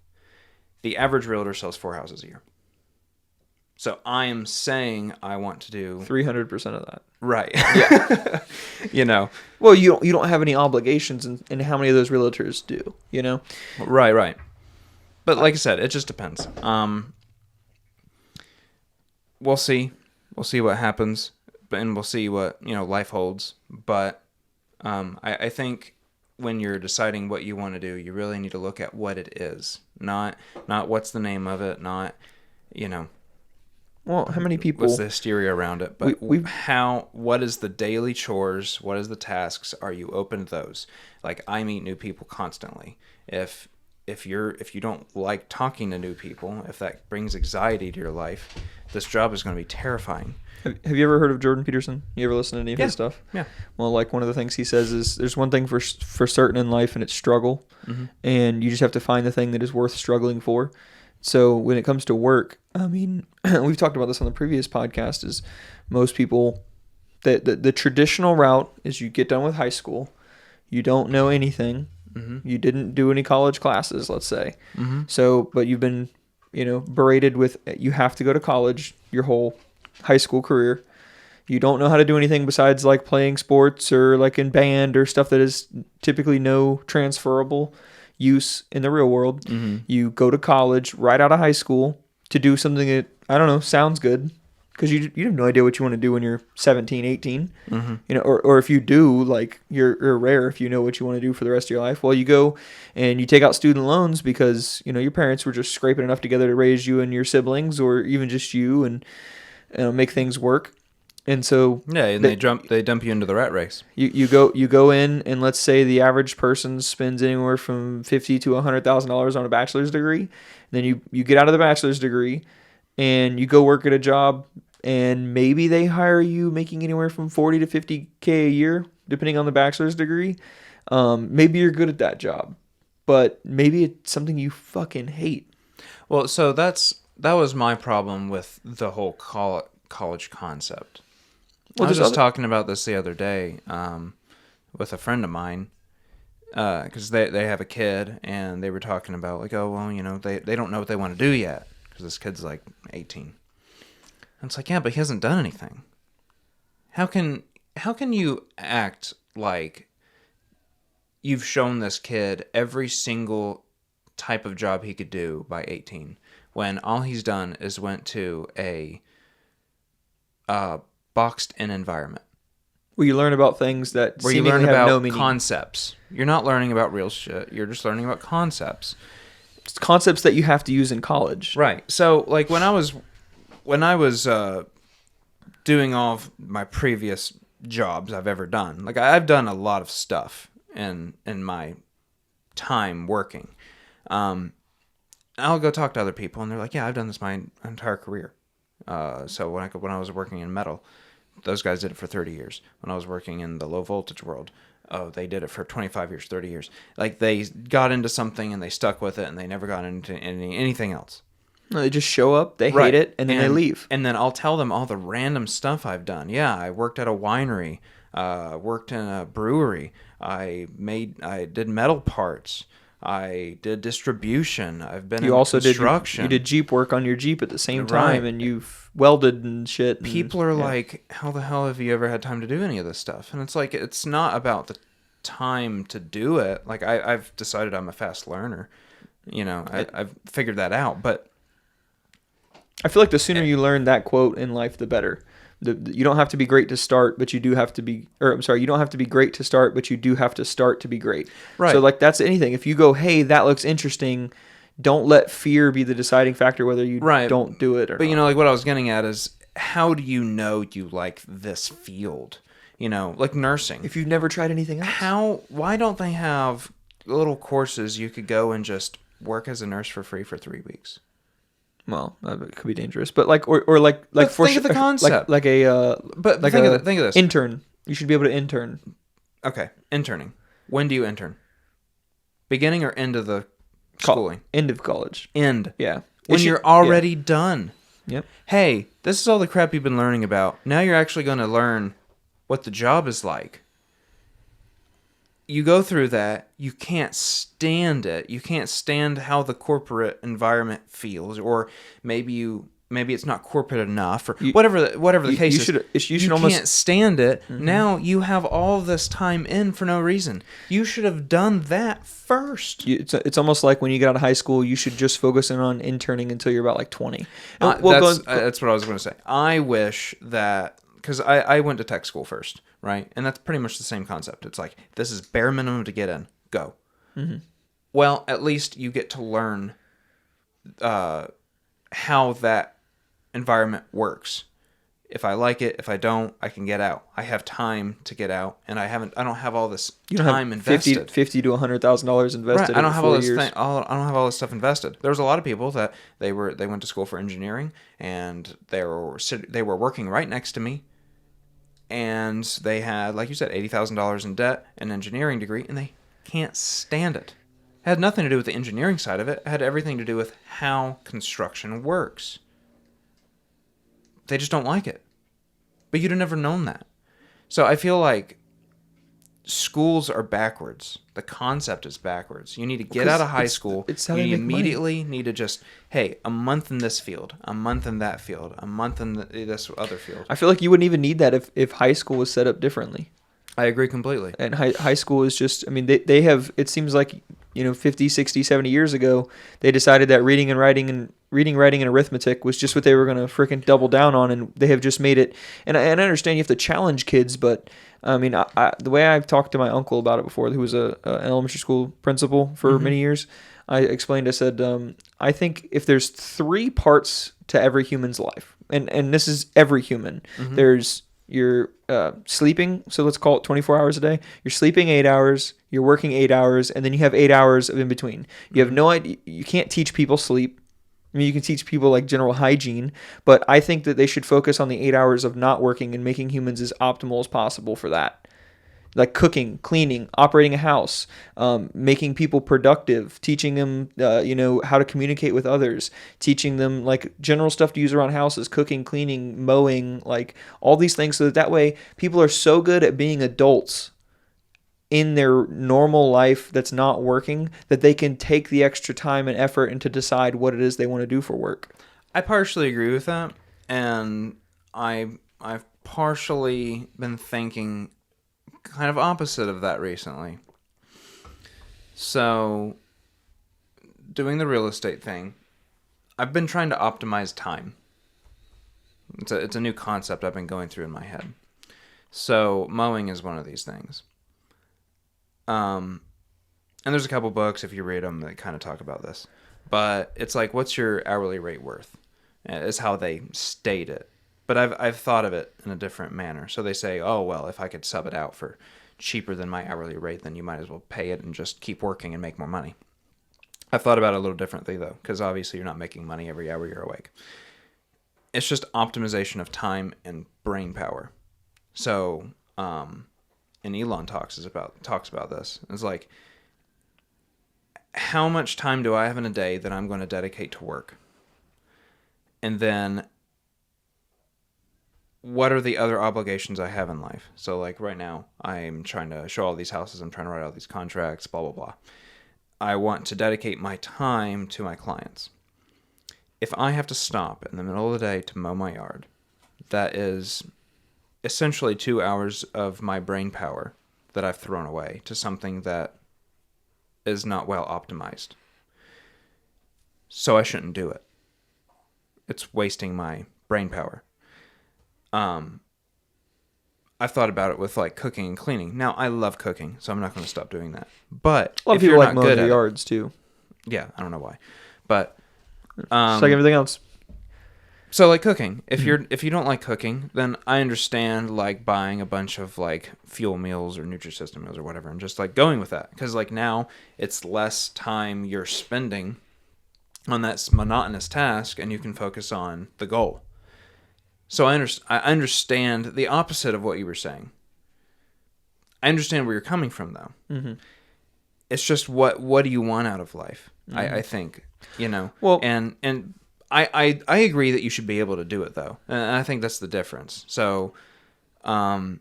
The average realtor sells 4 houses a year. So I am saying I want to do 300% of that. right. Yeah. Well, you don't have any obligations, and how many of those realtors do? Right. But like I said, it just depends. We'll see. We'll see what happens, and we'll see what life holds. But I think when you're deciding what you want to do, you really need to look at what it is, not what's the name of it, not Well, how many people? what's the hysteria around it, but what is the daily chores, what is the tasks, are you open to those? Like I meet new people constantly. If you don't like talking to new people, if that brings anxiety to your life, this job is going to be terrifying. Have you ever heard of Jordan Peterson? You ever listen to any of his stuff? Yeah. Well, like one of the things he says is there's one thing for certain in life, and it's struggle. Mm-hmm. And you just have to find the thing that is worth struggling for. So when it comes to work, I mean, we've talked about this on the previous podcast, is most people, the traditional route is you get done with high school, you don't know anything, you didn't do any college classes, let's say. So, but you've been, berated with, you have to go to college your whole high school career. You don't know how to do anything besides like playing sports or like in band or stuff that is typically no transferable use in the real world. You go to college right out of high school to do something that, I don't know, sounds good, because you have no idea what you want to do when you're 17, 18. Or if you do, like you're rare if you know what you want to do for the rest of your life. Well, you go and you take out student loans because your parents were just scraping enough together to raise you and your siblings, or even just you, and make things work. And so they dump you into the rat race. You go in, and let's say the average person spends anywhere from $50,000 to $100,000 on a bachelor's degree. And then you get out of the bachelor's degree and you go work at a job, and maybe they hire you making anywhere from $40,000 to $50,000 a year, depending on the bachelor's degree. Maybe you're good at that job, but maybe it's something you fucking hate. Well, so that was my problem with the whole college concept. I was there's just other- talking about this the other day with a friend of mine because they have a kid, and they were talking about like, oh, well, you know, they don't know what they want to do yet because this kid's like 18. And it's like, yeah, but he hasn't done anything. How can you act like you've shown this kid every single type of job he could do by 18 when all he's done is went to a boxed in environment where you learn about things that where you seemingly learn have about no meaning. concepts. You're not learning about real shit. You're just learning about concepts. It's concepts that you have to use in college. Right. So like when I was doing all of my previous jobs I've ever done, like I've done a lot of stuff in my time working. I'll go talk to other people, and they're like, "Yeah, I've done this my entire career." So when I was working in metal, those guys did it for 30 years. When I was working in the low voltage world, oh, they did it for 25 years, 30 years. Like they got into something and they stuck with it, and they never got into anything else. No, they just show up, they Right. hate it, and then they leave. And then I'll tell them all the random stuff I've done. Yeah, I worked at a winery, worked in a brewery. I did metal parts. I did distribution. I've been You in also construction. you did Jeep work on your Jeep at the same Right. time, and you've welded and shit. And, People are yeah. like, how the hell have you ever had time to do any of this stuff? And it's like, it's not about the time to do it. Like I've decided I'm a fast learner. You know, I've figured that out. But I feel like the sooner you learn that quote in life, the better. You don't have to be great to start, but you do have to be, or I'm sorry, you don't have to be great to start, but you do have to start to be great. Right. So like that's anything. If you go, hey, that looks interesting, don't let fear be the deciding factor whether you don't do it or But not. you know, like what I was getting at is, how do you know you like this field? You know, like nursing. If you've never tried anything else. Why don't they have little courses you could go and just work as a nurse for free for 3 weeks? Well, it could be dangerous, but like or like But for think of the concept. like a But like think a of this. intern. You should be able to intern. Okay, interning. When do you intern? Beginning or end of the schooling? End of college. End. Yeah. When you're already done. Yep. Hey, this is all the crap you've been learning about. Now you're actually going to learn what the job is like. You go through that, you can't stand it. You can't stand how the corporate environment feels, or maybe it's not corporate enough, or whatever the case is. You should almost can't stand it. Mm-hmm. Now you have all this time in for no reason. You should have done that first. It's almost like when you get out of high school, you should just focus in on interning until you're about like 20. That's what I was going to say. I wish that, because I went to tech school first, right? And that's pretty much the same concept. It's like, this is bare minimum to get in. Go. Mm-hmm. Well, at least you get to learn how that environment works. If I like it, if I don't, I can get out. I have time to get out, and I don't have all this time invested. $50 to $100,000 invested. Right. I don't have all this years. I don't have all this stuff invested. There was a lot of people that they went to school for engineering, and they were working right next to me, and they had, like you said, $80,000 in debt, an engineering degree, and they can't stand it. It had nothing to do with the engineering side of it. It had everything to do with how construction works. They just don't like it. But you'd have never known that. So I feel like schools are backwards. The concept is backwards. You need to get out of high school. It's how you they make immediately need to just, hey, a month in this field, a month in that field, a month in this other field. I feel like you wouldn't even need that if high school was set up differently. I agree completely. And high school is just, I mean, they have, it seems like, 50, 60, 70 years ago, they decided that reading, writing, and arithmetic was just what they were going to freaking double down on, and they have just made it. And I understand you have to challenge kids, but I mean, the way I've talked to my uncle about it before, who was an elementary school principal for many years, I explained, I said, I think if there's 3 parts to every human's life, and this is every human, there's you're sleeping, so let's call it 24 hours a day. You're sleeping 8 hours, you're working 8 hours, and then you have 8 hours of in between. You have no idea. You can't teach people sleep. I mean, you can teach people like general hygiene, but I think that they should focus on the 8 hours of not working and making humans as optimal as possible for that. like cooking, cleaning, operating a house, making people productive, teaching them, how to communicate with others, teaching them like general stuff to use around houses, cooking, cleaning, mowing, like all these things. So that way people are so good at being adults in their normal life that's not working that they can take the extra time and effort and to decide what it is they want to do for work. I partially agree with that, and I've partially been thinking kind of opposite of that recently. So, doing the real estate thing, I've been trying to optimize time. It's a new concept I've been going through in my head. So, mowing is one of these things. And there's a couple books, if you read them, that kind of talk about this. But it's like, what's your hourly rate worth? Is how they state it. But I've thought of it in a different manner. So they say, oh, well, if I could sub it out for cheaper than my hourly rate, then you might as well pay it and just keep working and make more money. I've thought about it a little differently, though, because obviously you're not making money every hour you're awake. It's just optimization of time and brain power. So, and Elon talks about this. It's like, how much time do I have in a day that I'm going to dedicate to work? And then what are the other obligations I have in life? So like right now, I'm trying to show all these houses. I'm trying to write all these contracts, blah, blah, blah. I want to dedicate my time to my clients. If I have to stop in the middle of the day to mow my yard, that is essentially 2 hours of my brain power that I've thrown away to something that is not well optimized. So I shouldn't do it. It's wasting my brain power. I've thought about it with like cooking and cleaning. Now I love cooking, so I'm not going to stop doing that. But a lot of people like mowing their yards too. Yeah, I don't know why, but just like everything else. So like cooking, if you don't like cooking, then I understand like buying a bunch of like fuel meals or Nutrisystem meals or whatever, and just like going with that, because like now it's less time you're spending on that monotonous task, and you can focus on the goal. So I understand the opposite of what you were saying. I understand where you're coming from, though. Mm-hmm. It's just what do you want out of life? Mm-hmm. I think, Well, and I agree that you should be able to do it, though, and I think that's the difference. So, kind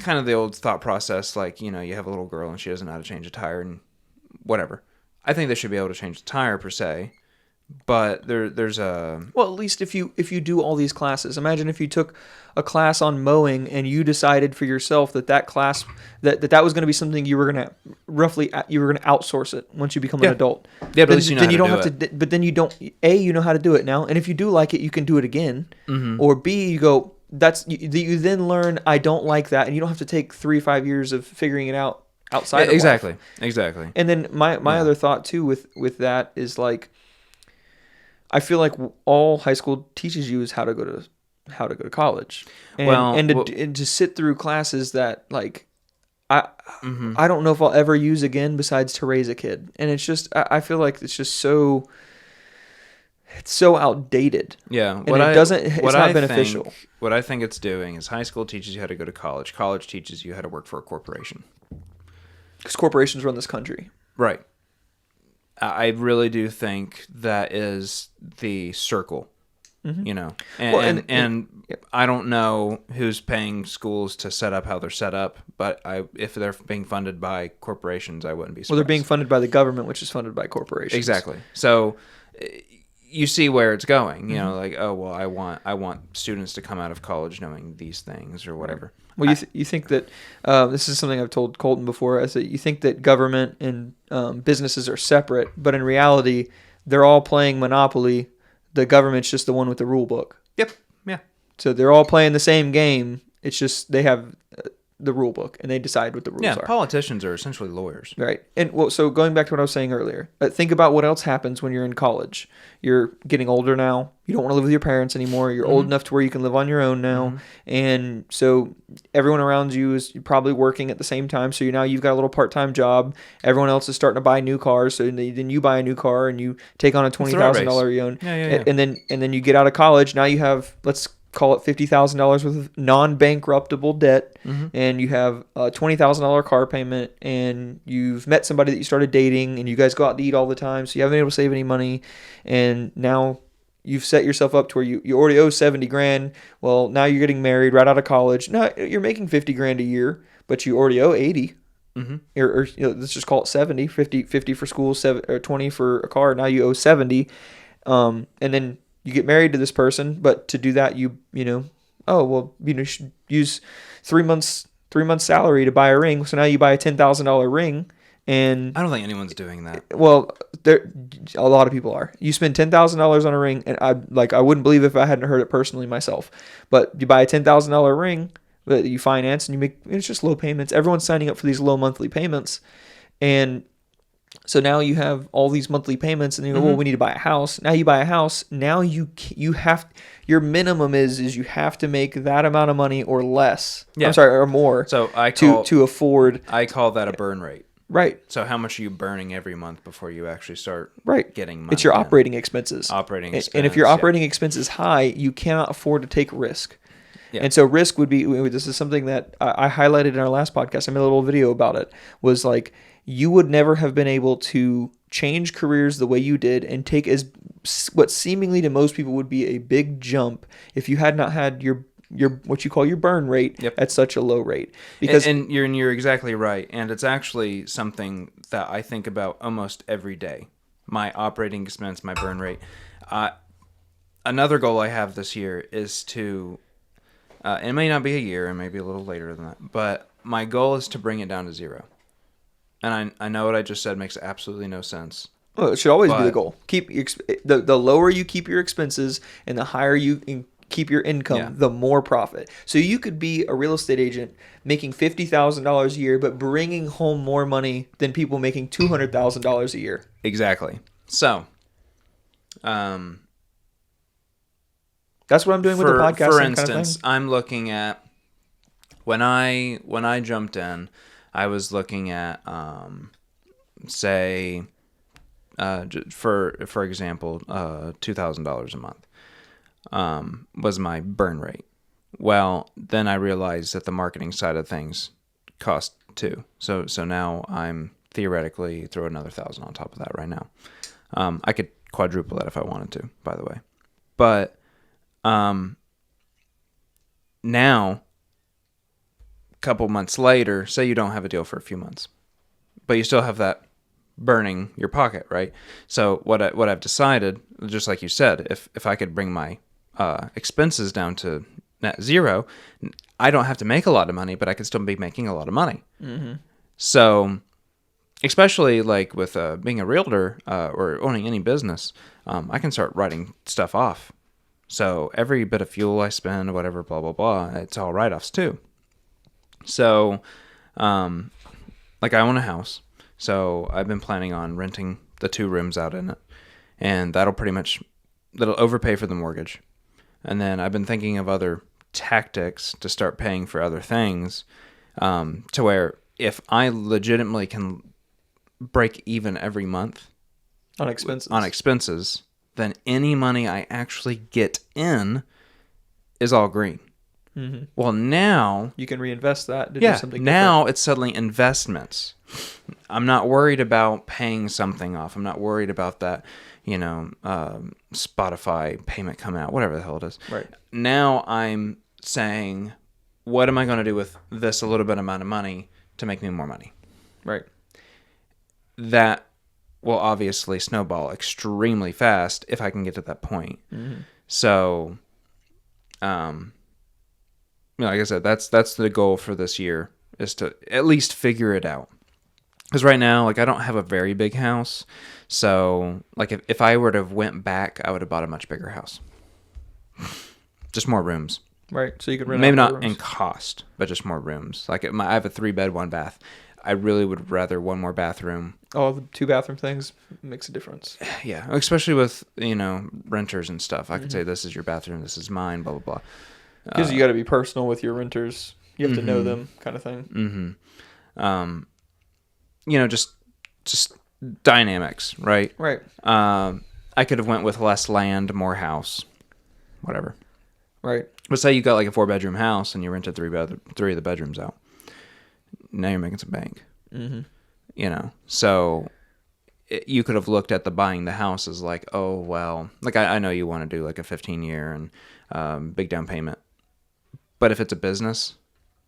of the old thought process, like you have a little girl and she doesn't know how to change a tire and whatever. I think they should be able to change the tire per se. But there's a... Well, at least if you do all these classes. Imagine if you took a class on mowing and you decided for yourself that class, that was going to be something you were going to outsource it once you become an adult. Yeah, but at least you know how to do it. But then you don't... A, you know how to do it now. And if you do like it, you can do it again. Mm-hmm. Or B, you go... You then learn, I don't like that. And you don't have to take 3-5 years of figuring it out outside of life. Exactly. And then my other thought, too, with that is like... I feel like all high school teaches you is how to go to college, and to sit through classes that like I don't know if I'll ever use again besides to raise a kid, and it's just I feel like it's just so outdated. Yeah, it's not beneficial. What I think it's doing is high school teaches you how to go to college. College teaches you how to work for a corporation, because corporations run this country, right? I really do think that is the circle, and I don't know who's paying schools to set up how they're set up, but if they're being funded by corporations, I wouldn't be surprised. Well, they're being funded by the government, which is funded by corporations. Exactly. So you see where it's going, like, oh, well, I want students to come out of college knowing these things or whatever. Well, you think that this is something I've told Colton before. I said you think that government and businesses are separate, but in reality, they're all playing Monopoly. The government's just the one with the rule book. Yep. Yeah. So they're all playing the same game. It's just they have the rule book and they decide what the rules are. Yeah, politicians are essentially lawyers. Right. And so going back to what I was saying earlier, think about what else happens when you're in college. You're getting older now. You don't want to live with your parents anymore. You're old enough to where you can live on your own now. Mm-hmm. And so everyone around you is probably working at the same time. So you've got a little part-time job. Everyone else is starting to buy new cars. So then you buy a new car and you take on a $20,000 loan. Yeah. And then you get out of college. Now you have, let's call it $50,000 worth of non-bankruptable debt, and you have a $20,000 car payment, and you've met somebody that you started dating, and you guys go out to eat all the time, so you haven't been able to save any money, and now you've set yourself up to where you already owe 70 grand. Well, now you're getting married right out of college. Now you're making 50 grand a year, but you already owe 80. Or let's just call it 70, 50 for school, 20 for a car. Now you owe 70. And then you get married to this person, but to do that, you should use 3 months salary to buy a ring. So now you buy a $10,000 ring. And I don't think anyone's doing that. Well, a lot of people are. You spend $10,000 on a ring, and I wouldn't believe if I hadn't heard it personally myself. But you buy a $10,000 ring that you finance, and you make, it's just low payments. Everyone's signing up for these low monthly payments, and so now you have all these monthly payments, and you go, well, we need to buy a house. Now you buy a house. Now you have, your minimum is you have to make that amount of money or less. Yeah. I'm sorry, or more. So to afford. I call that a burn rate. Right. So how much are you burning every month before you actually start getting money? It's your in? operating expenses. Operating expense. And if your operating expense is high, you cannot afford to take risk. Yeah. And so risk would be, this is something that I highlighted in our last podcast. I made a little video about it, was like, you would never have been able to change careers the way you did and take what seemingly to most people would be a big jump if you had not had your what you call your burn rate at such a low rate. Because and you're exactly right. And it's actually something that I think about almost every day. My operating expense, my burn rate. Another goal I have this year is to, it may not be a year, it may be a little later than that, but my goal is to bring it down to zero. And I know what I just said makes absolutely no sense. Well, it should always be the goal. Keep the lower you keep your expenses and the higher you keep your income, the more profit. So you could be a real estate agent making $50,000 a year, but bringing home more money than people making $200,000 a year. Exactly. So, that's what I'm doing with the podcast. For instance, I'm looking at when I jumped in, I was looking at say for example, $2,000 a month. Was my burn rate. Well, then I realized that the marketing side of things cost too. So now I'm theoretically throw another 1,000 on top of that right now. I could quadruple that if I wanted to, by the way. But now, a couple months later, say you don't have a deal for a few months, but you still have that burning your pocket, right? So what I've decided, just like you said, if I could bring my expenses down to net zero, I don't have to make a lot of money, but I could still be making a lot of money. Mm-hmm. So, especially like with being a realtor or owning any business, I can start writing stuff off. So every bit of fuel I spend, whatever, blah, blah, blah, it's all write-offs too. So, like I own a house, so I've been planning on renting the 2 rooms out in it, and that'll overpay for the mortgage. And then I've been thinking of other tactics to start paying for other things, to where if I legitimately can break even every month on expenses, then any money I actually get in is all green. Mm-hmm. Well, now you can reinvest that to do something now different. It's suddenly investments. I'm not worried about paying something off. I'm not worried about that, Spotify payment coming out, whatever the hell it is. Right. Now I'm saying, what am I going to do with this a little bit amount of money to make me more money? Right. That will obviously snowball extremely fast if I can get to that point. Mm-hmm. So, like I said, that's the goal for this year, is to at least figure it out. Because right now, like, I don't have a very big house. So, like, if I were to have went back, I would have bought a much bigger house. Just more rooms. Right. So you could rent maybe out not in cost, but just more rooms. Like, I have a 3-bed, 1-bath. I really would rather one more bathroom. Oh, the 2-bathroom things makes a difference. Yeah, especially with, renters and stuff. I could say, this is your bathroom, this is mine, blah, blah, blah. Because you got to be personal with your renters. You have to know them, kind of thing. Mm-hmm. Just dynamics, right? Right. I could have went with less land, more house, whatever. Right. But say you got like a 4-bedroom house and you rented three of the bedrooms out. Now you're making some bank. Mm-hmm. You know, so you could have looked at the buying the house as like, oh, well, like I know you want to do like a 15-year and big down payment. But if it's a business,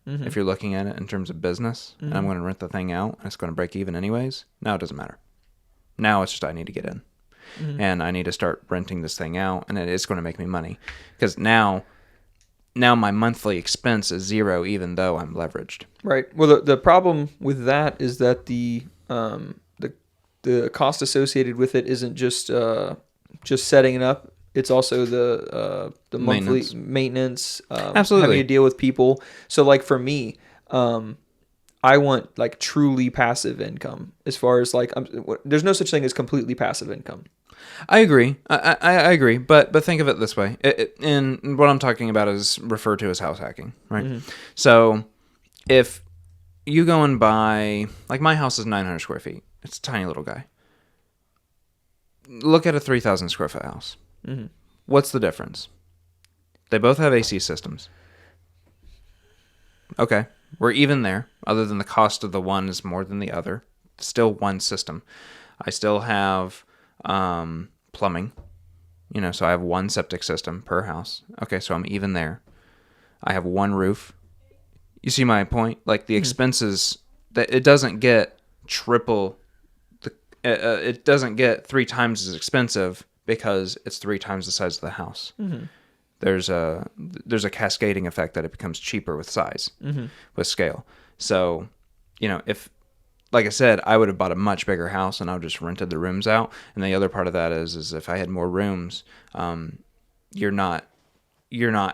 if you're looking at it in terms of business, and I'm going to rent the thing out and it's going to break even anyways, now it doesn't matter. Now it's just I need to get in. And I need to start renting this thing out, and it is going to make me money. Because now my monthly expense is zero, even though I'm leveraged. Right. Well, the problem with that is that the cost associated with it isn't just setting it up. It's also the monthly maintenance. Absolutely. Having to deal with people. So like for me, I want like truly passive income. As far as like, there's no such thing as completely passive income. I agree. I agree. But think of it this way. And what I'm talking about is referred to as house hacking, right? So if you go and buy, like my house is 900 square feet. It's a tiny little guy. Look at a 3,000 square foot house. What's the difference? They both have AC systems. Okay. We're even there, other than the cost of the one is more than the other. Still one system. I still have plumbing, so I have one septic system per house. Okay, so I'm even there. I have one roof. You see my point? Like the expenses, that it doesn't get it doesn't get 3 times as expensive because it's 3 times the size of the house. There's a cascading effect that it becomes cheaper with size, with scale. So, if, like I said, I would have bought a much bigger house and I would just rented the rooms out. And the other part of that is if I had more rooms, you're not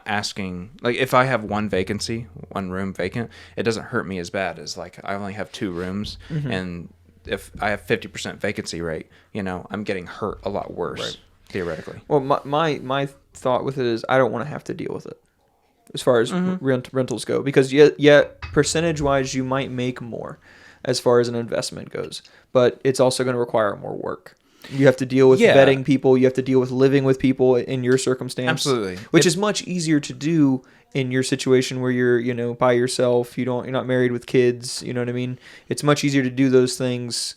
asking, like if I have one room vacant, it doesn't hurt me as bad as like I only have 2 rooms and if I have 50% vacancy rate, I'm getting hurt a lot worse. Right. Theoretically. Well, my thought with it is I don't want to have to deal with it as far as rentals go, because yet percentage wise you might make more as far as an investment goes, but it's also going to require more work. You have to deal with vetting people. You have to deal with living with people in your circumstance. Absolutely. Which is much easier to do in your situation where you're, by yourself. You're not married with kids. You know what I mean? It's much easier to do those things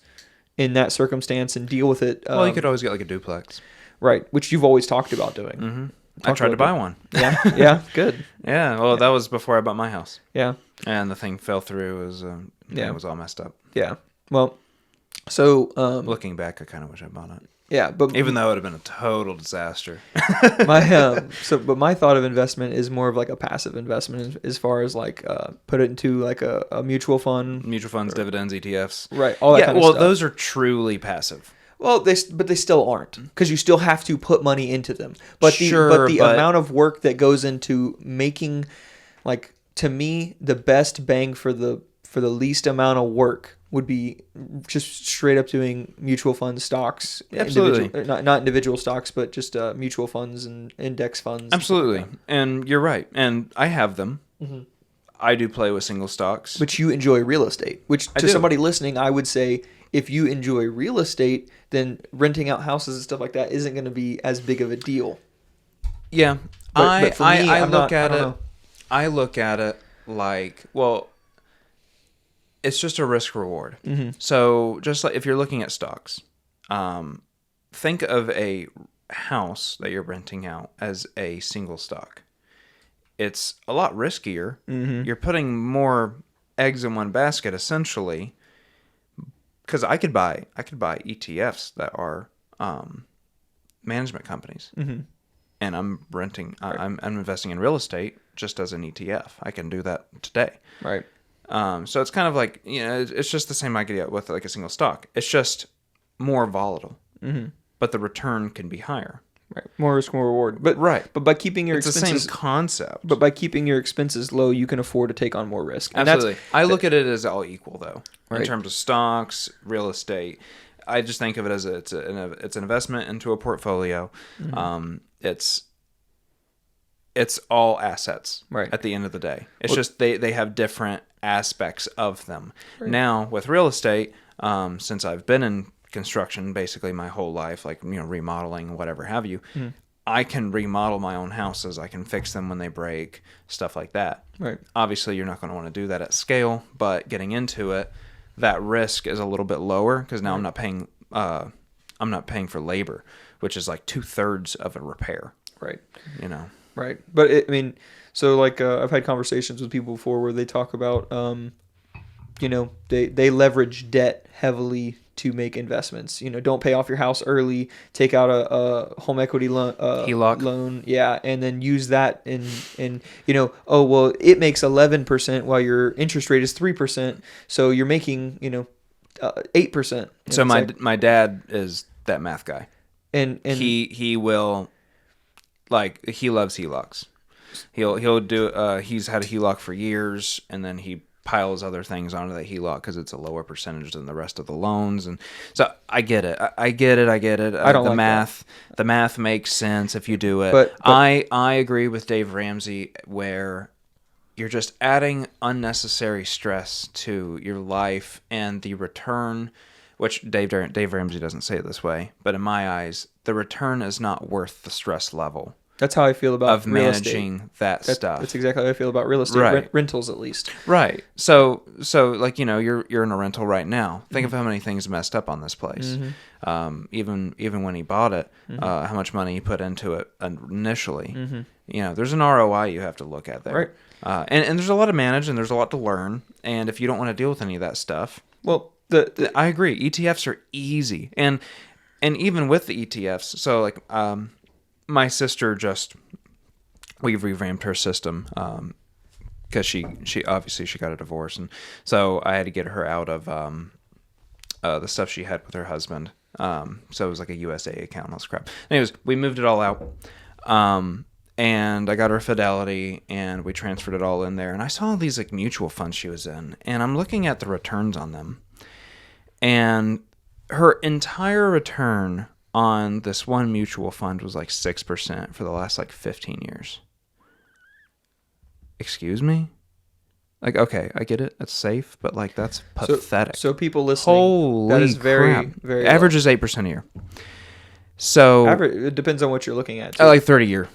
in that circumstance and deal with it. Well, you could always get like a duplex. Right, which you've always talked about doing. I tried to buy one. Yeah, good. Yeah, well, that was before I bought my house. Yeah. And the thing fell through. It was all messed up. Yeah. Well, so... looking back, I kind of wish I bought it. Yeah, but... Even though it would have been a total disaster. But my thought of investment is more of like a passive investment as far as like put it into like a mutual fund. Mutual funds, dividends, ETFs. Right, all that kind of stuff. Those are truly passive. Well, they still aren't, because you still have to put money into them. But the amount of work that goes into making, like, to me, the best bang for the least amount of work would be just straight up doing mutual fund stocks. Absolutely. Not individual stocks, but just mutual funds and index funds. Absolutely. And you're right. And I have them. I do play with single stocks. But you enjoy real estate, which to somebody listening, I would say, if you enjoy real estate, then renting out houses and stuff like that isn't going to be as big of a deal. Yeah. But for me, I look at it like, well, it's just a risk reward. So just like if you're looking at stocks, think of a house that you're renting out as a single stock. It's a lot riskier. You're putting more eggs in one basket, essentially. Because I could buy ETFs that are management companies, and I'm renting. Right. I'm investing in real estate just as an ETF. I can do that today. Right. So it's kind of like it's just the same idea with like a single stock. It's just more volatile, but the return can be higher. Right. More risk, more reward. But by keeping your expenses, it's the same concept. But by keeping your expenses low, you can afford to take on more risk. And absolutely. I look at it as all equal, though, right, in terms of stocks, real estate. I just think of it as it's an investment into a portfolio. It's all assets. Right. At the end of the day, it's just they have different aspects of them. Right. Now with real estate, since I've been in construction basically my whole life, like remodeling, whatever have you, I can remodel my own houses. I can fix them when they break, stuff like that. Right. Obviously, you're not going to want to do that at scale, but getting into it, that risk is a little bit lower because now I'm not paying for labor, which is like 2/3 of a repair. Right. You know. Right. But I mean, so like I've had conversations with people before where they talk about, they leverage debt heavily to make investments. Don't pay off your house early, take out a home equity loan, HELOC. loan, and then use that it makes 11% while your interest rate is 3%, so you're making 8%. So my dad is that math guy, and he will, like, he loves HELOCs. He'll do he's had a HELOC for years, and then he piles other things onto that HELOC because it's a lower percentage than the rest of the loans. And so I get it. I get it. I don't the like math. The math makes sense if you do it. But I agree with Dave Ramsey where you're just adding unnecessary stress to your life, and the return, which Dave Ramsey doesn't say it this way, but in my eyes, the return is not worth the stress level. That's how I feel about of real managing estate. stuff. That's exactly how I feel about real estate, Right. Rentals at least. Right. So like, you're in a rental right now. Think of how many things messed up on this place. Even when he bought it, how much money he put into it initially. There's an ROI you have to look at there. Right. And there's a lot to manage, and there's a lot to learn. And if you don't want to deal with any of that stuff, well, I agree. ETFs are easy, and even with the ETFs, so like my sister we've revamped her system because she obviously she got a divorce, and so I had to get her out of the stuff she had with her husband. So it was like a USA account and all this crap. Anyways, we moved it all out. And I got her Fidelity, and we transferred it all in there. And I saw all these like mutual funds she was in, and I'm looking at the returns on them. And her entire return on this one mutual fund was like 6% for the last like 15 years. Excuse me? Like, okay, I get it. That's safe, but like that's pathetic. So people listening, holy that is very, crap. very average low. is 8% a year. So It depends on what you're looking at. Too. like 30 year.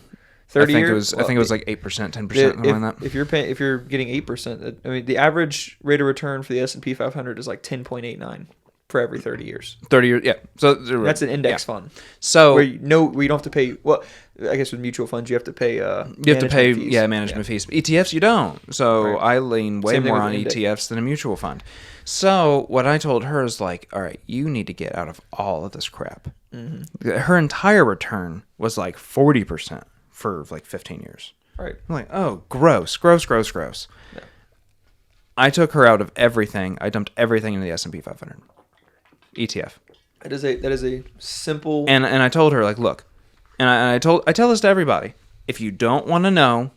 30 I think year. it was like 8%, 10%, something like that. If you're getting 8%, I mean the average rate of return for the S&P 500 is like 10.89 for every 30 years. 30 years, yeah. So that's an index fund. So where you don't have to pay. Well, I guess with mutual funds you have to pay. Fees. Management fees. ETFs you don't. So Right. I lean way Same thing more with on index. ETFs than a mutual fund. So what I told her is like, all right, you need to get out of all of this crap. Her entire return was like 40% for like 15 years. Right. I'm like, oh, gross. Yeah. I took her out of everything. I dumped everything into the S&P 500 ETF. That is a simple. And I told her, like, look, and I tell this to everybody. If you don't want to know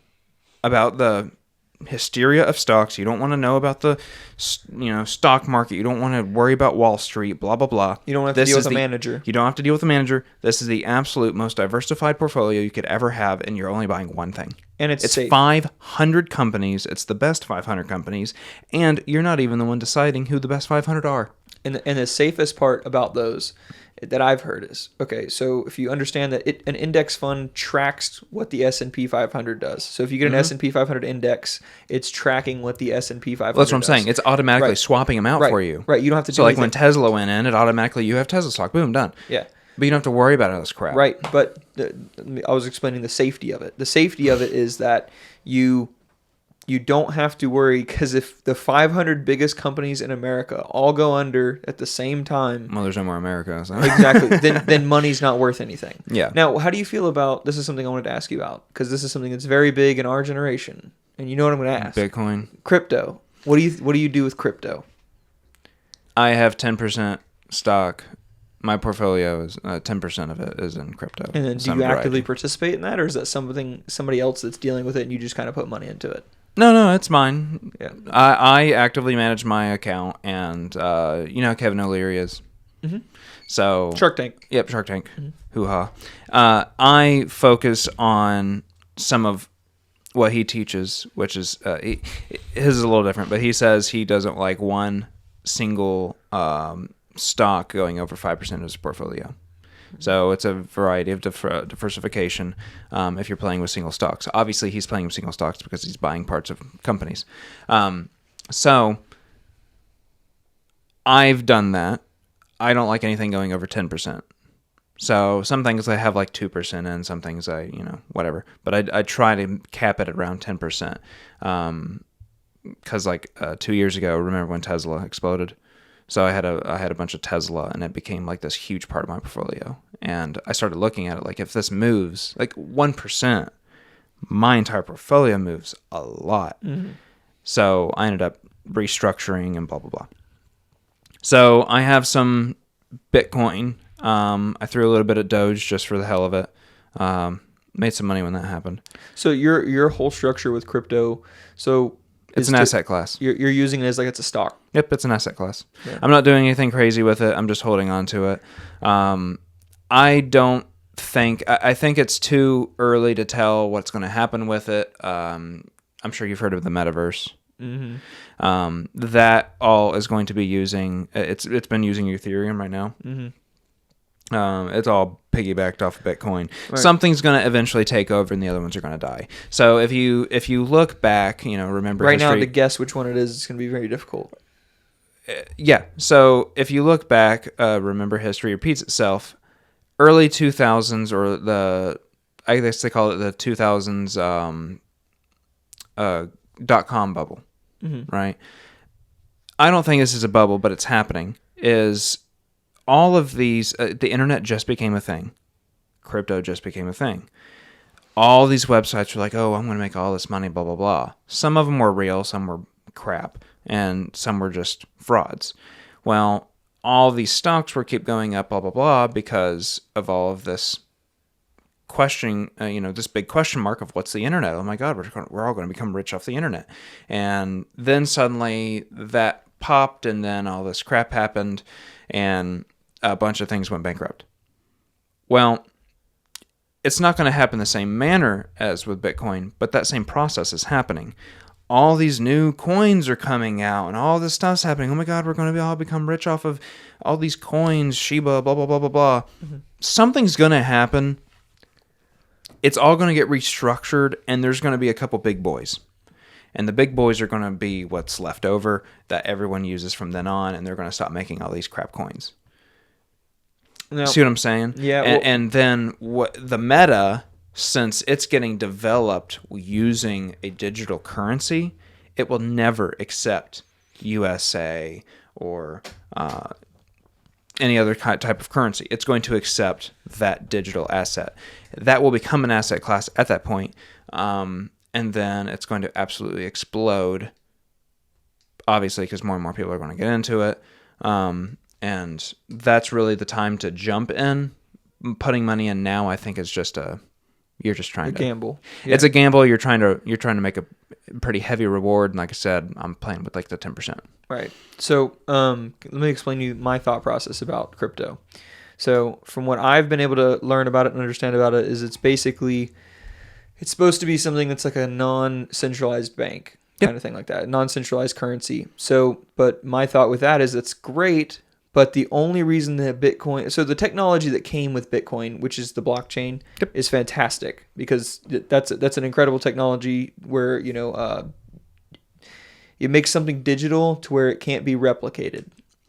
about the hysteria of stocks, you don't want to know about the stock market, you don't want to worry about Wall Street, blah blah blah. You don't have to deal with a manager. You don't have to deal with a manager. This is the absolute most diversified portfolio you could ever have, and you're only buying one thing. And it's safe. 500 companies. It's the best 500 companies, and you're not even the one deciding who the best 500 are. And the safest part about those that I've heard is, okay, so if you understand that an index fund tracks what the S&P 500 does. So if you get an S&P 500 index, it's tracking what the S&P 500 That's what I'm does. saying. It's automatically swapping them out Right. for you. Right. You don't have to do So like anything. when Tesla went in, it automatically, you have Tesla stock. Boom, done. Yeah. But you don't have to worry about all this crap. Right. But I was explaining the safety of it. The safety of it is that you don't have to worry, because if the 500 biggest companies in America all go under at the same time, Well, there's no more America. So. exactly, then money's not worth anything. Yeah. Now, how do you feel about, this is something I wanted to ask you about, because this is something that's very big in our generation, and you know what I'm going to ask. Bitcoin. Crypto. What do you do with crypto? I have 10% stock. My portfolio is 10% of it is in crypto. And then do Some you actively variety. participate in that, or is that somebody else that's dealing with it and you just kind of put money into it? No, it's mine. Yeah. I actively manage my account, and you know how Kevin O'Leary is. Mm-hmm. So Shark Tank. Yep, Shark Tank. Hoo-ha. I focus on some of what he teaches, which is his is a little different, but he says he doesn't like one single stock going over 5% of his portfolio. So it's a variety of diversification if you're playing with single stocks. Obviously, he's playing with single stocks because he's buying parts of companies. So I've done that. I don't like anything going over 10%. So some things I have like 2% in, some things I, whatever. But I try to cap it around 10%. Because 2 years ago, remember when Tesla exploded? So I had a bunch of Tesla, and it became like this huge part of my portfolio. And I started looking at it like, if this moves like 1%, my entire portfolio moves a lot. Mm-hmm. So I ended up restructuring and blah, blah, blah. So I have some Bitcoin. I threw a little bit of Doge just for the hell of it. Made some money when that happened. So your whole structure with crypto, so it's an asset class. You're using it as like it's a stock. Yep, it's an asset class. Yeah. I'm not doing anything crazy with it. I'm just holding on to it. I think it's too early to tell what's going to happen with it. I'm sure you've heard of the metaverse. Mm-hmm. That all is going to be using. It's been using Ethereum right now. Mm-hmm. It's all piggybacked off of Bitcoin. Right. Something's going to eventually take over, and the other ones are going to die. So if you look back, remember right history, now to guess which one it is going to be very difficult. Yeah. So if you look back, remember history repeats itself. Early 2000s, or I guess they call it the 2000s .com bubble, right? I don't think this is a bubble, but it's happening. Is all of these, the internet just became a thing. Crypto just became a thing. All these websites were like, oh, I'm going to make all this money, blah, blah, blah. Some of them were real, some were crap, and some were just frauds. Well, all these stocks were keep going up, blah, blah, blah, because of all of this questioning, this big question mark of what's the internet? Oh my God, we're all going to become rich off the internet. And then suddenly that popped, and then all this crap happened, and a bunch of things went bankrupt. Well, it's not going to happen the same manner as with Bitcoin, but that same process is happening. All these new coins are coming out, and all this stuff's happening. Oh my God, we're going to all become rich off of all these coins, Shiba, blah, blah, blah, blah, blah. Mm-hmm. Something's going to happen. It's all going to get restructured, and there's going to be a couple big boys. And the big boys are going to be what's left over that everyone uses from then on, and they're going to stop making all these crap coins. Now, see what I'm saying? Yeah. And then what the meta, since it's getting developed using a digital currency, it will never accept USA or any other type of currency. It's going to accept that digital asset. That will become an asset class at that point. And then it's going to absolutely explode, obviously, because more and more people are going to get into it. And that's really the time to jump in. Putting money in now, I think, is just you're just trying to gamble. Yeah. It's a gamble. You're trying to make a pretty heavy reward. And like I said, I'm playing with like the 10%. Right. So let me explain to you my thought process about crypto. So from what I've been able to learn about it and understand about it is it's supposed to be something that's like a non-centralized bank kind of thing like that, non-centralized currency. So, but my thought with that is it's great, but the only reason that Bitcoin, so the technology that came with Bitcoin, which is the blockchain, is fantastic because that's an incredible technology where, it makes something digital to where it can't be replicated,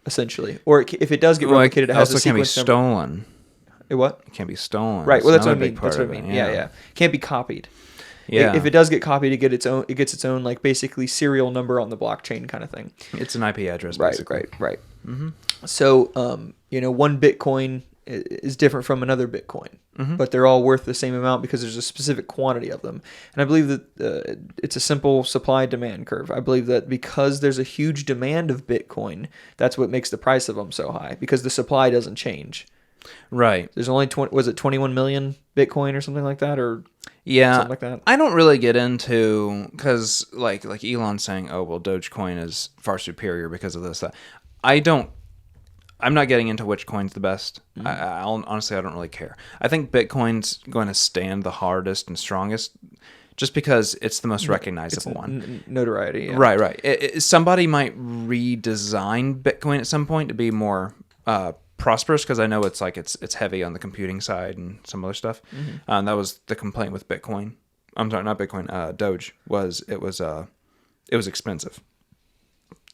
essentially. Or if it does get replicated, it has a sequence can't be stolen. What? It can't be stolen. Right. Well, that's what I mean. That's what I mean. Yeah. Can't be copied. Yeah. If it does get copied, it gets its own like basically serial number on the blockchain kind of thing. It's an IP address. Right. Basically. Right. Mm-hmm. So, one Bitcoin is different from another Bitcoin, but they're all worth the same amount because there's a specific quantity of them. And I believe that it's a simple supply-demand curve. I believe that because there's a huge demand of Bitcoin, that's what makes the price of them so high because the supply doesn't change. Right. There's only 21 million Bitcoin or something like that, or something like that. I don't really get into because like Elon saying, oh well, Dogecoin is far superior because of this. That I'm not getting into which coin's the best. Honestly, I don't really care. I think Bitcoin's going to stand the hardest and strongest just because it's the most recognizable one. Notoriety. Yeah. Right. Somebody might redesign Bitcoin at some point to be more prosperous because I know it's like it's heavy on the computing side and some other stuff. That was the complaint with Bitcoin. I'm sorry, not Bitcoin. Doge it was expensive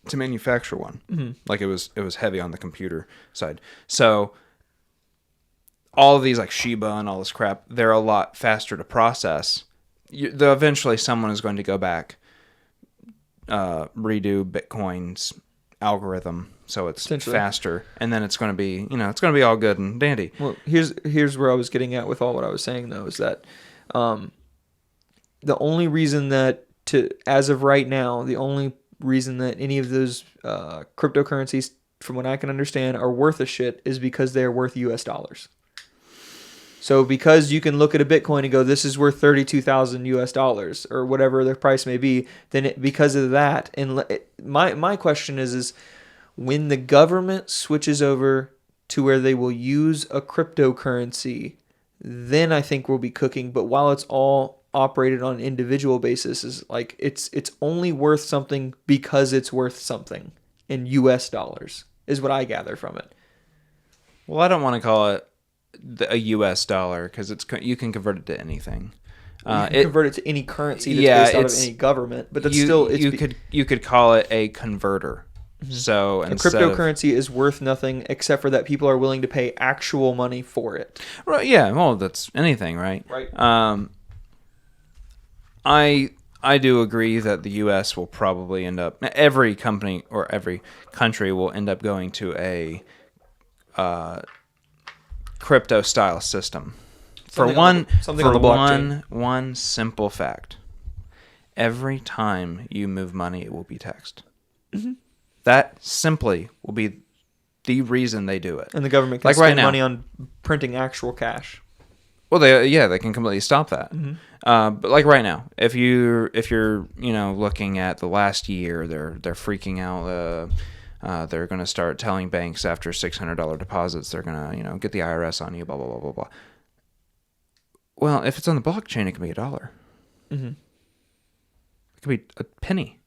to manufacture one. Like it was heavy on the computer side. So all of these like Shiba and all this crap, they're a lot faster to process. Eventually someone is going to go back, redo Bitcoin's algorithm so it's faster, and then it's going to be, it's going to be all good and dandy. Well, here's where I was getting at with all what I was saying though, is that the only reason that as of right now, the only reason that any of those cryptocurrencies, from what I can understand, are worth a shit is because they are worth US dollars. So because you can look at a Bitcoin and go, this is worth 32,000 US dollars or whatever the price may be, then because of that, and my question is when the government switches over to where they will use a cryptocurrency, then I think we'll be cooking. But while it's all operated on an individual basis, is like it's only worth something because it's worth something in US dollars, is what I gather from it. Well, I don't want to call it a US dollar because you can convert it to anything. You can convert it to any currency that's based out of any government, but that's you could call it a converter. So a cryptocurrency is worth nothing except for that people are willing to pay actual money for it. Right? Yeah. Well, that's anything, right? Right. I do agree that the U.S. will probably end up, every company or every country will end up going to a crypto style system. One simple fact: every time you move money, it will be taxed. That simply will be the reason they do it. And the government can spend money on printing actual cash. Well, they can completely stop that. But like right now, if you're looking at the last year, they're freaking out. They're going to start telling banks after $600 deposits, they're going to get the IRS on you. Blah blah blah blah blah. Well, if it's on the blockchain, it can be $1. It could be a penny.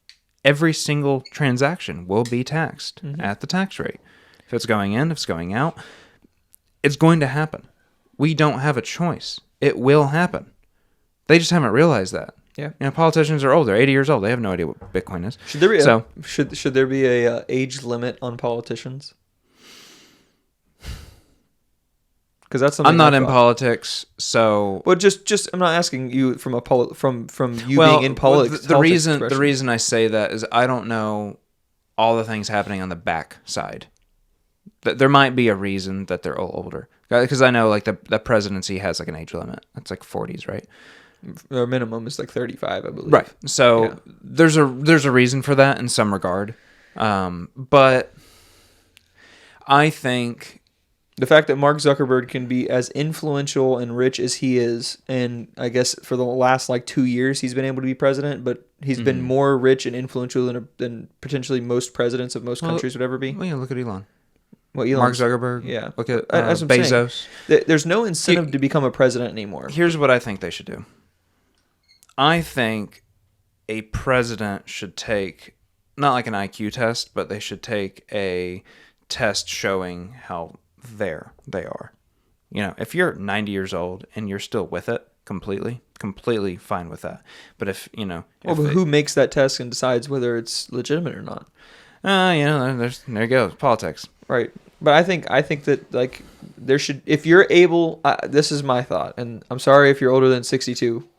Every single transaction will be taxed at the tax rate. If it's going in, if it's going out, it's going to happen. We don't have a choice. It will happen. They just haven't realized that. Yeah. Politicians are old. They're 80 years old. They have no idea what Bitcoin is. Should there be a age limit on politicians? Because that's something I'm not in politics, so. Well, just I'm not asking you from being in politics. The reason I say that is I don't know all the things happening on the back side. There might be a reason that they're all older. Because I know like the presidency has like an age limit. It's like 40s, right? Their minimum is like 35, I believe. Right. So there's a reason for that in some regard. But I think the fact that Mark Zuckerberg can be as influential and rich as he is, and I guess for the last like 2 years he's been able to be president, but he's been more rich and influential than potentially most presidents of most countries would ever be. Well, yeah, look at Elon. Well, Mark Zuckerberg. Yeah. Look at Bezos. There's no incentive to become a president anymore. Here's what I think they should do. I think a president should take, not like an IQ test, but they should take a test showing how there they are. If you're 90 years old and you're still with it completely fine with that. But who makes that test and decides whether it's legitimate or not? There you go, politics. Right. But I think that like there should, if you're able, this is my thought, and I'm sorry if you're older than 62.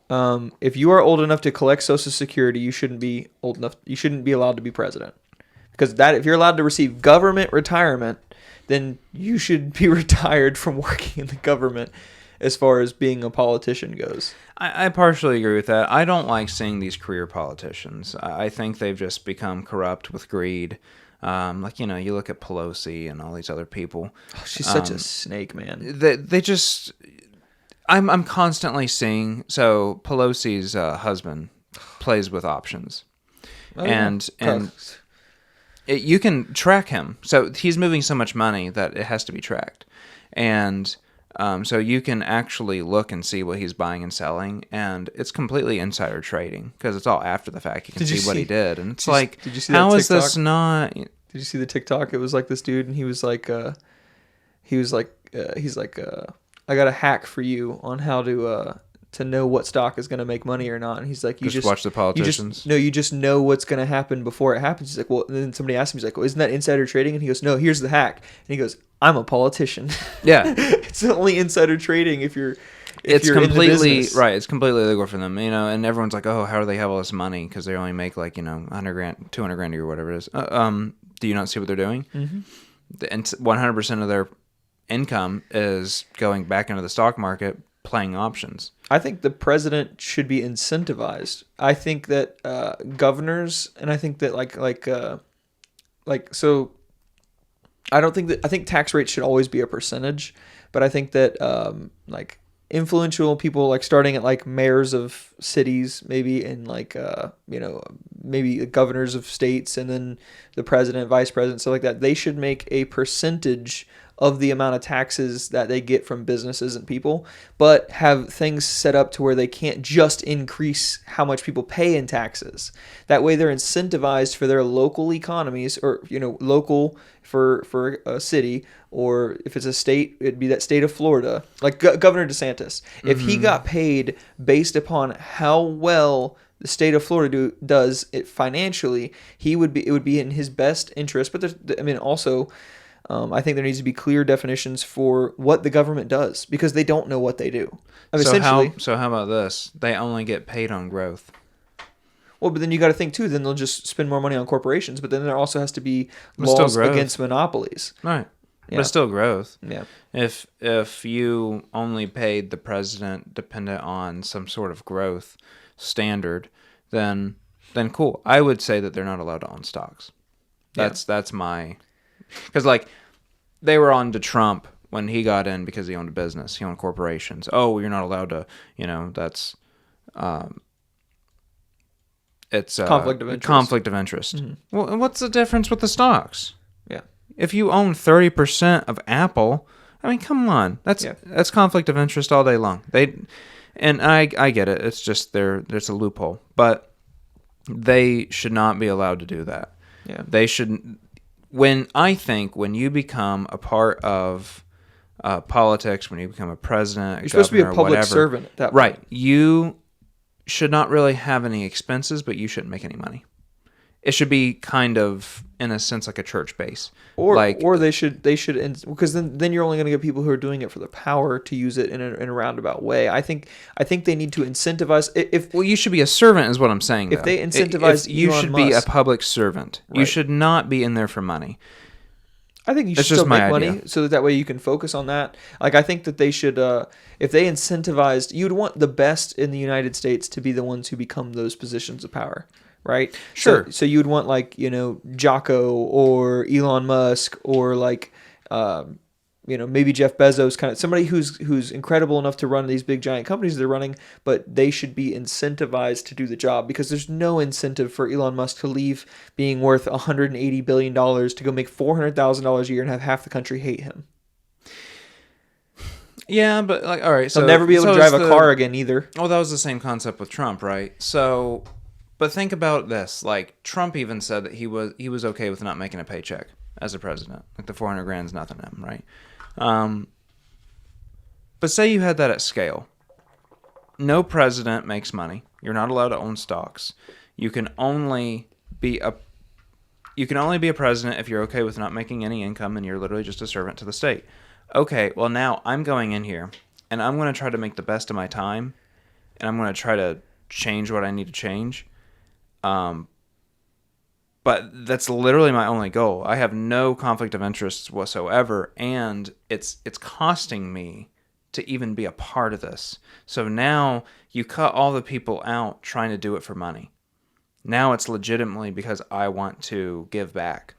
If you are old enough to collect Social Security, you shouldn't be old enough. You shouldn't be allowed to be president, because if you're allowed to receive government retirement, then you should be retired from working in the government. As far as being a politician goes, I partially agree with that. I don't like seeing these career politicians. I think they've just become corrupt with greed. You look at Pelosi and all these other people. Oh, she's such a snake, man. They just. I'm constantly seeing. So Pelosi's husband plays with options, and you can track him. So he's moving so much money that it has to be tracked, and so you can actually look and see what he's buying and selling, and it's completely insider trading because it's all after the fact. You can see what he did, and it's how is this not? Did you see the TikTok? It was like this dude, and he was like, he's like, I got a hack for you on how to know what stock is going to make money or not. And he's like, Just watch the politicians. You just know what's going to happen before it happens. He's like, well, and then somebody asked him, he's like, well, isn't that insider trading? And he goes, no, here's the hack. And he goes, I'm a politician. Yeah. It's only insider trading if you're It's you're in the completely business. right. It's completely legal for them, and everyone's like, "Oh, how do they have all this money? Because they only make like 100 grand, 200 grand a year, whatever it is." Do you not see what they're doing? Mm-hmm. And 100% of their income is going back into the stock market, playing options. I think the president should be incentivized. I think that governors, and I think that so. I think tax rates should always be a percentage, but I think that influential people, like starting at like mayors of cities, maybe, and maybe governors of states, and then the president, vice president, stuff like that, they should make a percentage of the amount of taxes that they get from businesses and people, but have things set up to where they can't just increase how much people pay in taxes. That way they're incentivized for their local economies, or local for a city, or if it's a state, it'd be that state of Florida, like Governor DeSantis. If he got paid based upon how well the state of Florida does it financially, it would be in his best interest. But also, I think there needs to be clear definitions for what the government does, because they don't know what they do. So how about this? They only get paid on growth. Well, but then you got to think too. Then they'll just spend more money on corporations. But then there also has to be But still laws growth. against monopolies. Right. Yeah. But it's still growth. Yeah. If you only paid the president dependent on some sort of growth standard, then cool. I would say that they're not allowed to own stocks. That's my, because like they were on to Trump when he got in because he owned a business, he owned corporations. Oh, you're not allowed to. That's it's Conflict of interest. Conflict of interest. Mm-hmm. Well, and what's the difference with the stocks? Yeah. If you own 30% of Apple, I mean, come on, that's conflict of interest all day long. I get it. It's just there's a loophole, but they should not be allowed to do that. Yeah. They should. When you become a part of politics, when you become a president, you're supposed to be a public whatever, servant at that point. Right? You should not really have any expenses, but you shouldn't make any money. It should be kind of, in a sense, like a church base, or they should, because then you're only going to get people who are doing it for the power to use it in a roundabout way. I think they need to incentivize. You should be a servant, is what I'm saying. If they incentivize, you Elon should Musk, be a public servant. Right. You should not be in there for money. I think you should still make money, so that way you can focus on that. Like, I think that they should, if they incentivized, you'd want the best in the United States to be the ones who become those positions of power, right? Sure. So you'd want Jocko or Elon Musk or maybe Jeff Bezos, kind of somebody who's incredible enough to run these big giant companies they're running, but they should be incentivized to do the job, because there's no incentive for Elon Musk to leave being worth $180 billion to go make $400,000 a year and have half the country hate him. Yeah, but all right, so he'll never be able to drive a car again either. Oh, that was the same concept with Trump, right? So, but think about this. Like, Trump even said that he was okay with not making a paycheck as a president. Like, the 400 grand is nothing to him, right? But say you had that at scale. No president makes money. You're not allowed to own stocks. You can only be a president if you're okay with not making any income and you're literally just a servant to the state. Okay, well now I'm going in here and I'm going to try to make the best of my time, and I'm going to try to change what I need to change. But that's literally my only goal. I have no conflict of interest whatsoever, and it's costing me to even be a part of this. So now you cut all the people out trying to do it for money. Now it's legitimately because I want to give back.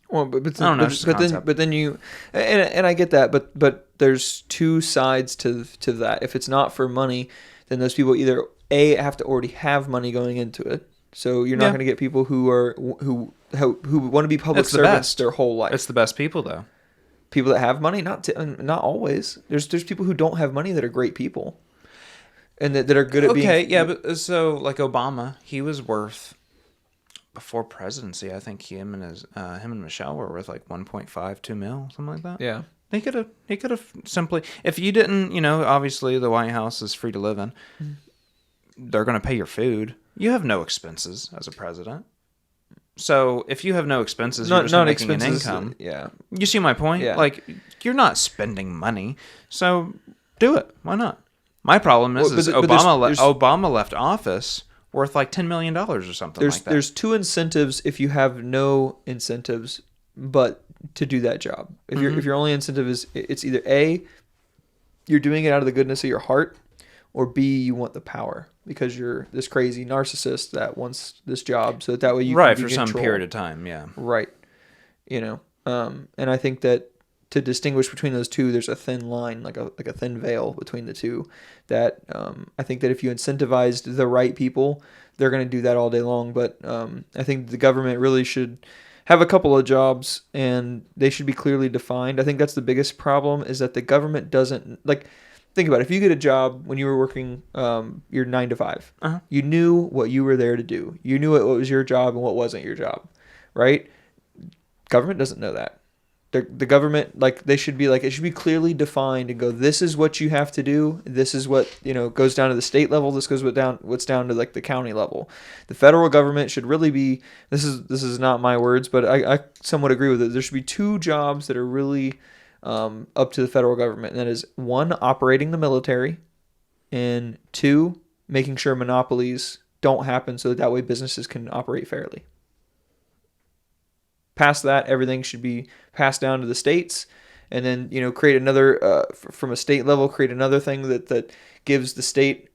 Well, but then you, and I get that, but there's two sides to that. If it's not for money, then those people either have to already have money going into it. So you're not going to get people who want to be public servants their whole life. It's the best people, though. People that have money, not always. There's people who don't have money that are great people, and that are good at being. Okay, yeah, but so like Obama, he was worth, before presidency, I think him and Michelle were worth like 1.52 mil, something like that. Yeah. He could have simply, if you didn't, obviously the White House is free to live in. They're going to pay your food. You have no expenses as a president. So if you have no expenses, you're just not making an income. Yeah. You see my point? Yeah. Like, you're not spending money. So do it. Why not? My problem is, Obama left office worth like $10 million or something like that. There's two incentives if you have no incentives but to do that job. If your only incentive is, it's either A, you're doing it out of the goodness of your heart, or B, you want the power because you're this crazy narcissist that wants this job so that way you can be for some period of time, yeah. Right. And I think that to distinguish between those two, there's a thin line, like a thin veil between the two. That I think that if you incentivized the right people, they're going to do that all day long. But I think the government really should have a couple of jobs, and they should be clearly defined. I think that's the biggest problem, is that the government doesn't, like, think about it. If you get a job when you were working your 9 to 5, you knew what you were there to do. You knew what was your job and what wasn't your job, right? Government doesn't know that. The government, like, they should be like, it should be clearly defined and go, this is what you have to do. This is what, goes down to the state level. This goes what's down to like the county level. The federal government should really be, this is not my words, but I somewhat agree with it. There should be 2 jobs that are really up to the federal government. And that is 1, operating the military, and 2, making sure monopolies don't happen so that way businesses can operate fairly. Past that, everything should be passed down to the states, and then create another from a state level, create another thing that gives the state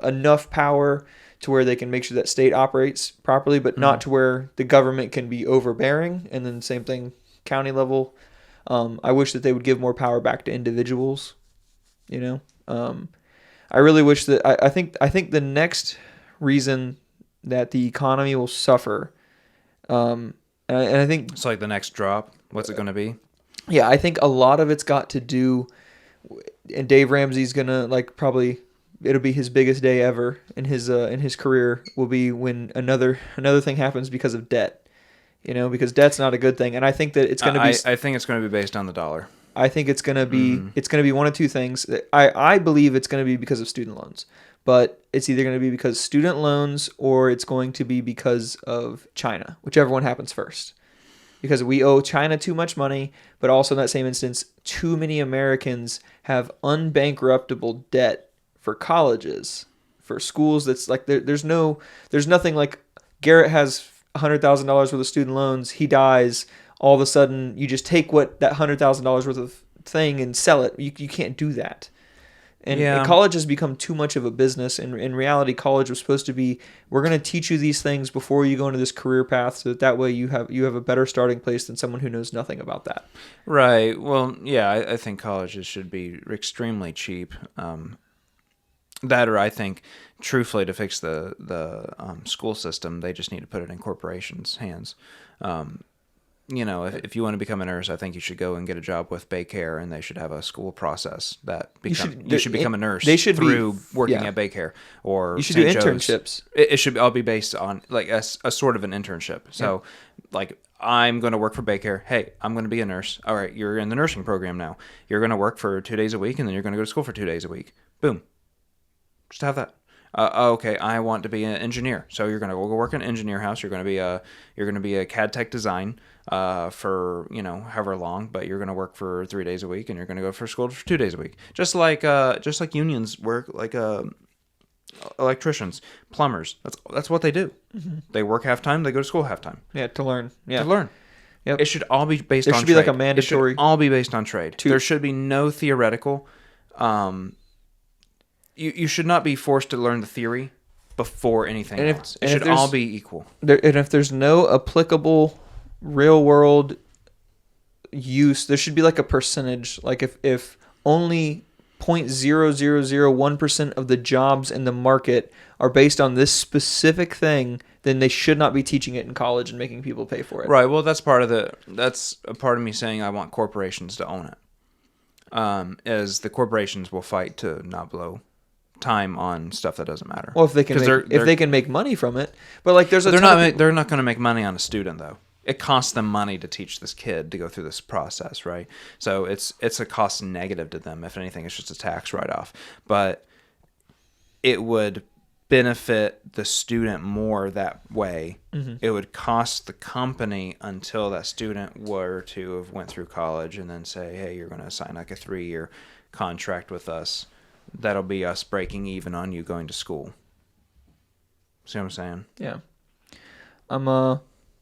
enough power to where they can make sure that state operates properly, but not to where the government can be overbearing. And then same thing, county level. I wish that they would give more power back to individuals. I really wish that I think the next reason that the economy will suffer. And I think it's like the next drop. What's it going to be? Yeah, I think a lot of it's got to do, and Dave Ramsey's gonna probably it'll be his biggest day ever in his career will be when another thing happens because of debt. Because debt's not a good thing, and I think that it's going to be. I think it's going to be based on the dollar. I think it's going to be one of 2 things. I believe it's going to be because of student loans. But it's either going to be because student loans or it's going to be because of China, whichever one happens first. Because we owe China too much money, but also in that same instance, too many Americans have unbankruptable debt for colleges, for schools. That's like there's nothing like Garrett has $100,000 worth of student loans. He dies. All of a sudden, you just take what that $100,000 worth of thing and sell it. You can't do that. And college has become too much of a business. And in reality, college was supposed to be, we're going to teach you these things before you go into this career path, so that way you have a better starting place than someone who knows nothing about that. Right. Well, yeah, I think colleges should be extremely cheap. That, or I think, truthfully, to fix the school system, they just need to put it in corporations' hands. If you want to become a nurse, I think you should go and get a job with Baycare, and they should have a school process that you should become a nurse through working at Baycare or you should St. do Joe's. internships. It should all be based on like a sort of an internship. So, like, I'm going to work for Baycare. Hey, I'm going to be a nurse. All right, you're in the nursing program now. You're going to work for 2 days a week, and then you're going to go to school for 2 days a week. Boom. Just have that. Okay, I want to be an engineer. So you're going to go work in an engineer house. You're going to be a CAD tech design for however long, but you're going to work for 3 days a week, and you're going to go for school for 2 days a week. Just like unions work, like electricians, plumbers. That's what they do. Mm-hmm. They work half time. They go to school half time. Yeah, to learn. Yeah, to learn. Yep. It should all be based on trade. There should be like a mandatory. It should all be based on trade. There should be no theoretical. You should not be forced to learn the theory before anything else. It should all be equal. And if there's no applicable real world use, there should be like a percentage. Like if only 0.0001% of the jobs in the market are based on this specific thing, then they should not be teaching it in college and making people pay for it. Right. Well, that's a part of me saying I want corporations to own it. As the corporations will fight to not blow time on stuff that doesn't matter. Well, if they can make money from it, but like they're not going to make money on a student though. it costs them money to teach this kid to go through this process, right? So it's a cost negative to them. If anything, it's just a tax write-off. But it would benefit the student more that way. It would cost the company until that student were to have went through college and then say, hey, you're going to sign like a 3-year contract with us. That'll be us breaking even on you going to school. See what I'm saying? Yeah. I don't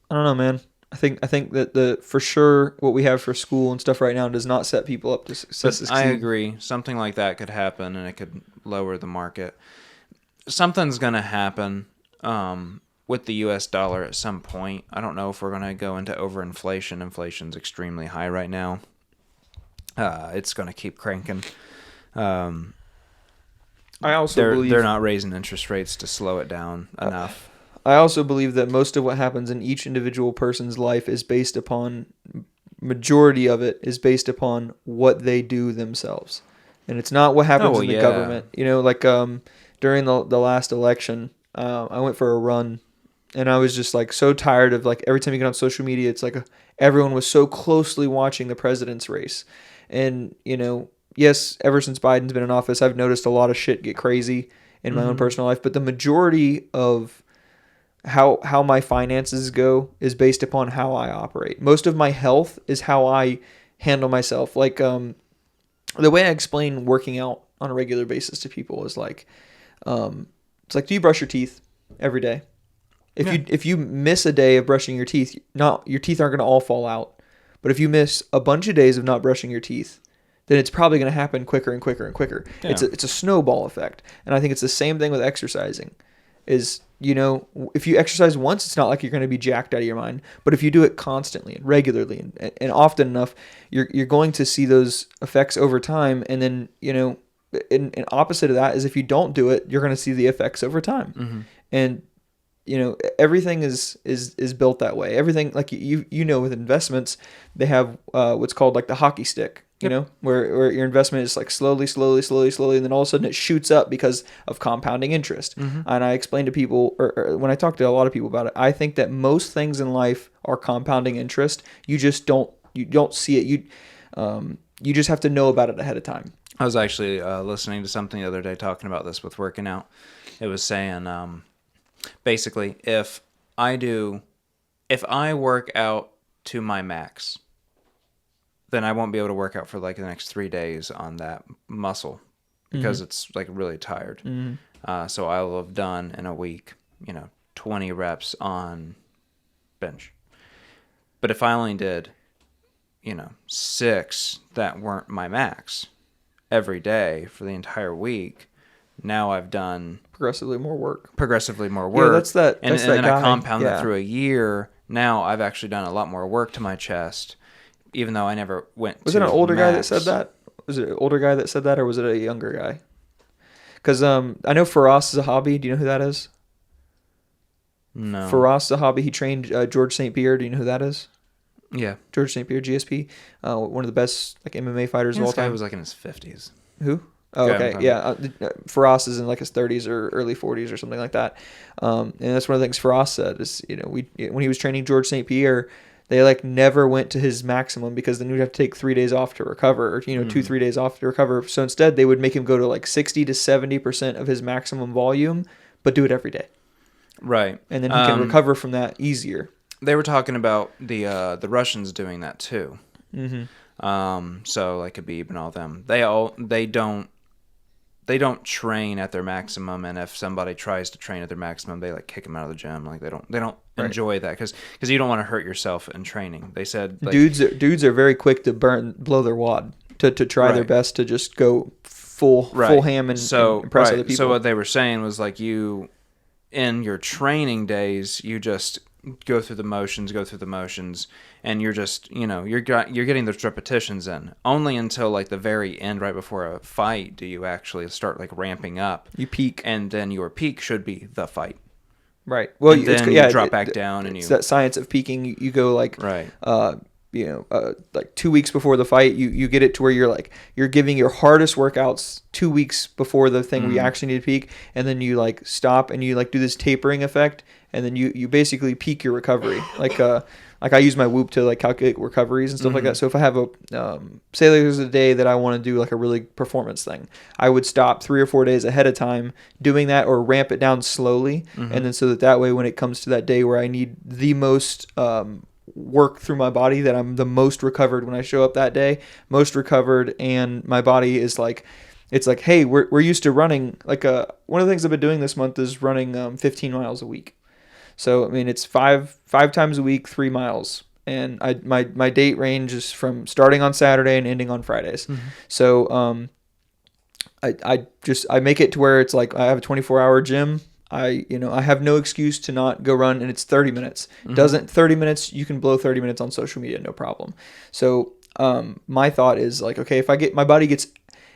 know, man. I think that for sure what we have for school and stuff right now does not set people up to success. I agree. Something like that could happen, and it could lower the market. Something's going to happen with the U.S. dollar at some point. I don't know if we're going to go into overinflation. Inflation's extremely high right now. It's going to keep cranking. I also believe they're not raising interest rates to slow it down enough. I also believe that most of what happens in each individual person's life is based upon, majority of it is based upon what they do themselves. And it's not what happens in the government. You know, like during the last election, I went for a run, and I was just like so tired of like every time you get on social media, it's like everyone was so closely watching the president's race. And, you know, yes, ever since Biden's been in office, I've noticed a lot of shit get crazy in my own personal life. But the majority of how my finances go is based upon how I operate. Most of my health is how I handle myself. Like the way I explain working out on a regular basis to people is like, it's like, do you brush your teeth every day? If you miss a day of brushing your teeth, your teeth aren't going to all fall out. But if you miss a bunch of days of not brushing your teeth, then it's probably going to happen quicker and quicker and quicker. Yeah. It's a snowball effect. And I think it's the same thing with exercising. Is, you know, if you exercise once, it's not like you're going to be jacked out of your mind. But if you do it constantly and regularly and often enough, you're going to see those effects over time. And then, you know, an opposite of that is if you don't do it, you're going to see the effects over time. And, you know, everything is built that way. Everything, like you know, with investments, they have what's called like the hockey stick. You know, where your investment is like slowly, and then all of a sudden it shoots up because of compounding interest. And I explain to people, or when I talk to a lot of people about it, I think that most things in life are compounding interest. You just don't see it. You just have to know about it ahead of time. I was actually listening to something the other day talking about this with working out. It was saying, basically, if I work out to my max, then I won't be able to work out for like the next 3 days on that muscle because it's like really tired. So I will have done in a week, 20 reps on bench. But if I only did, 6 that weren't my max every day for the entire week, now I've done progressively more work. Yeah, that's that. And that then guy. I compound that through a year. Now I've actually done a lot more work to my chest, even though I never went. Was it an older guy that said that? Was it an older guy that said that, or was it a younger guy? Because I know Faraz Zahabi. Do you know who that is? No. Faraz Zahabi. He trained George St. Pierre. Do you know who that is? Yeah. George St. Pierre, GSP, one of the best like MMA fighters of all time. This guy was like in his 50s. Who? Oh, okay. Yeah. Faraz is in like his 30s or early 40s or something like that. And that's one of the things Faraz said is, when he was training George St. Pierre, they like never went to his maximum because then you'd have to take 3 days off to recover or, 2-3 days off to recover. So instead they would make him go to like 60 to 70% of his maximum volume, but do it every day. Right. And then he can recover from that easier. They were talking about the Russians doing that too. So like Khabib and all them, they don't train at their maximum, and if somebody tries to train at their maximum, they like kick them out of the gym. Like they don't enjoy that because you don't want to hurt yourself in training. They said like, dudes are very quick to blow their wad to try their best to just go full ham and impress other people. So what they were saying was like you in your training days, you just go through the motions, and you're just you're getting those repetitions in. Only until like the very end, right before a fight, do you actually start like ramping up. You peak, and then your peak should be the fight. Right. Well, and then you drop back down, and it's that science of peaking. You go like like 2 weeks before the fight, you get it to where you're giving your hardest workouts 2 weeks before the thing where you actually need to peak, and then you like stop and you like do this tapering effect, and then you basically peak your recovery. Like I use my Whoop to like calculate recoveries and stuff like that. So if I have a say there's a day that I want to do like a really performance thing, I would stop 3 or 4 days ahead of time doing that, or ramp it down slowly, and then so that way when it comes to that day where I need the most work through my body, that I'm the most recovered when I show up that day, most recovered, and my body is like, it's like, hey, we're used to running. Like one of the things I've been doing this month is running 15 miles a week. So I mean, it's five times a week, 3 miles, and my date range is from starting on Saturday and ending on Fridays. So I make it to where it's like I have a 24-hour gym. I have no excuse to not go run, and it's 30 minutes. Doesn't 30 minutes, you can blow 30 minutes on social media, no problem. So my thought is like, okay, if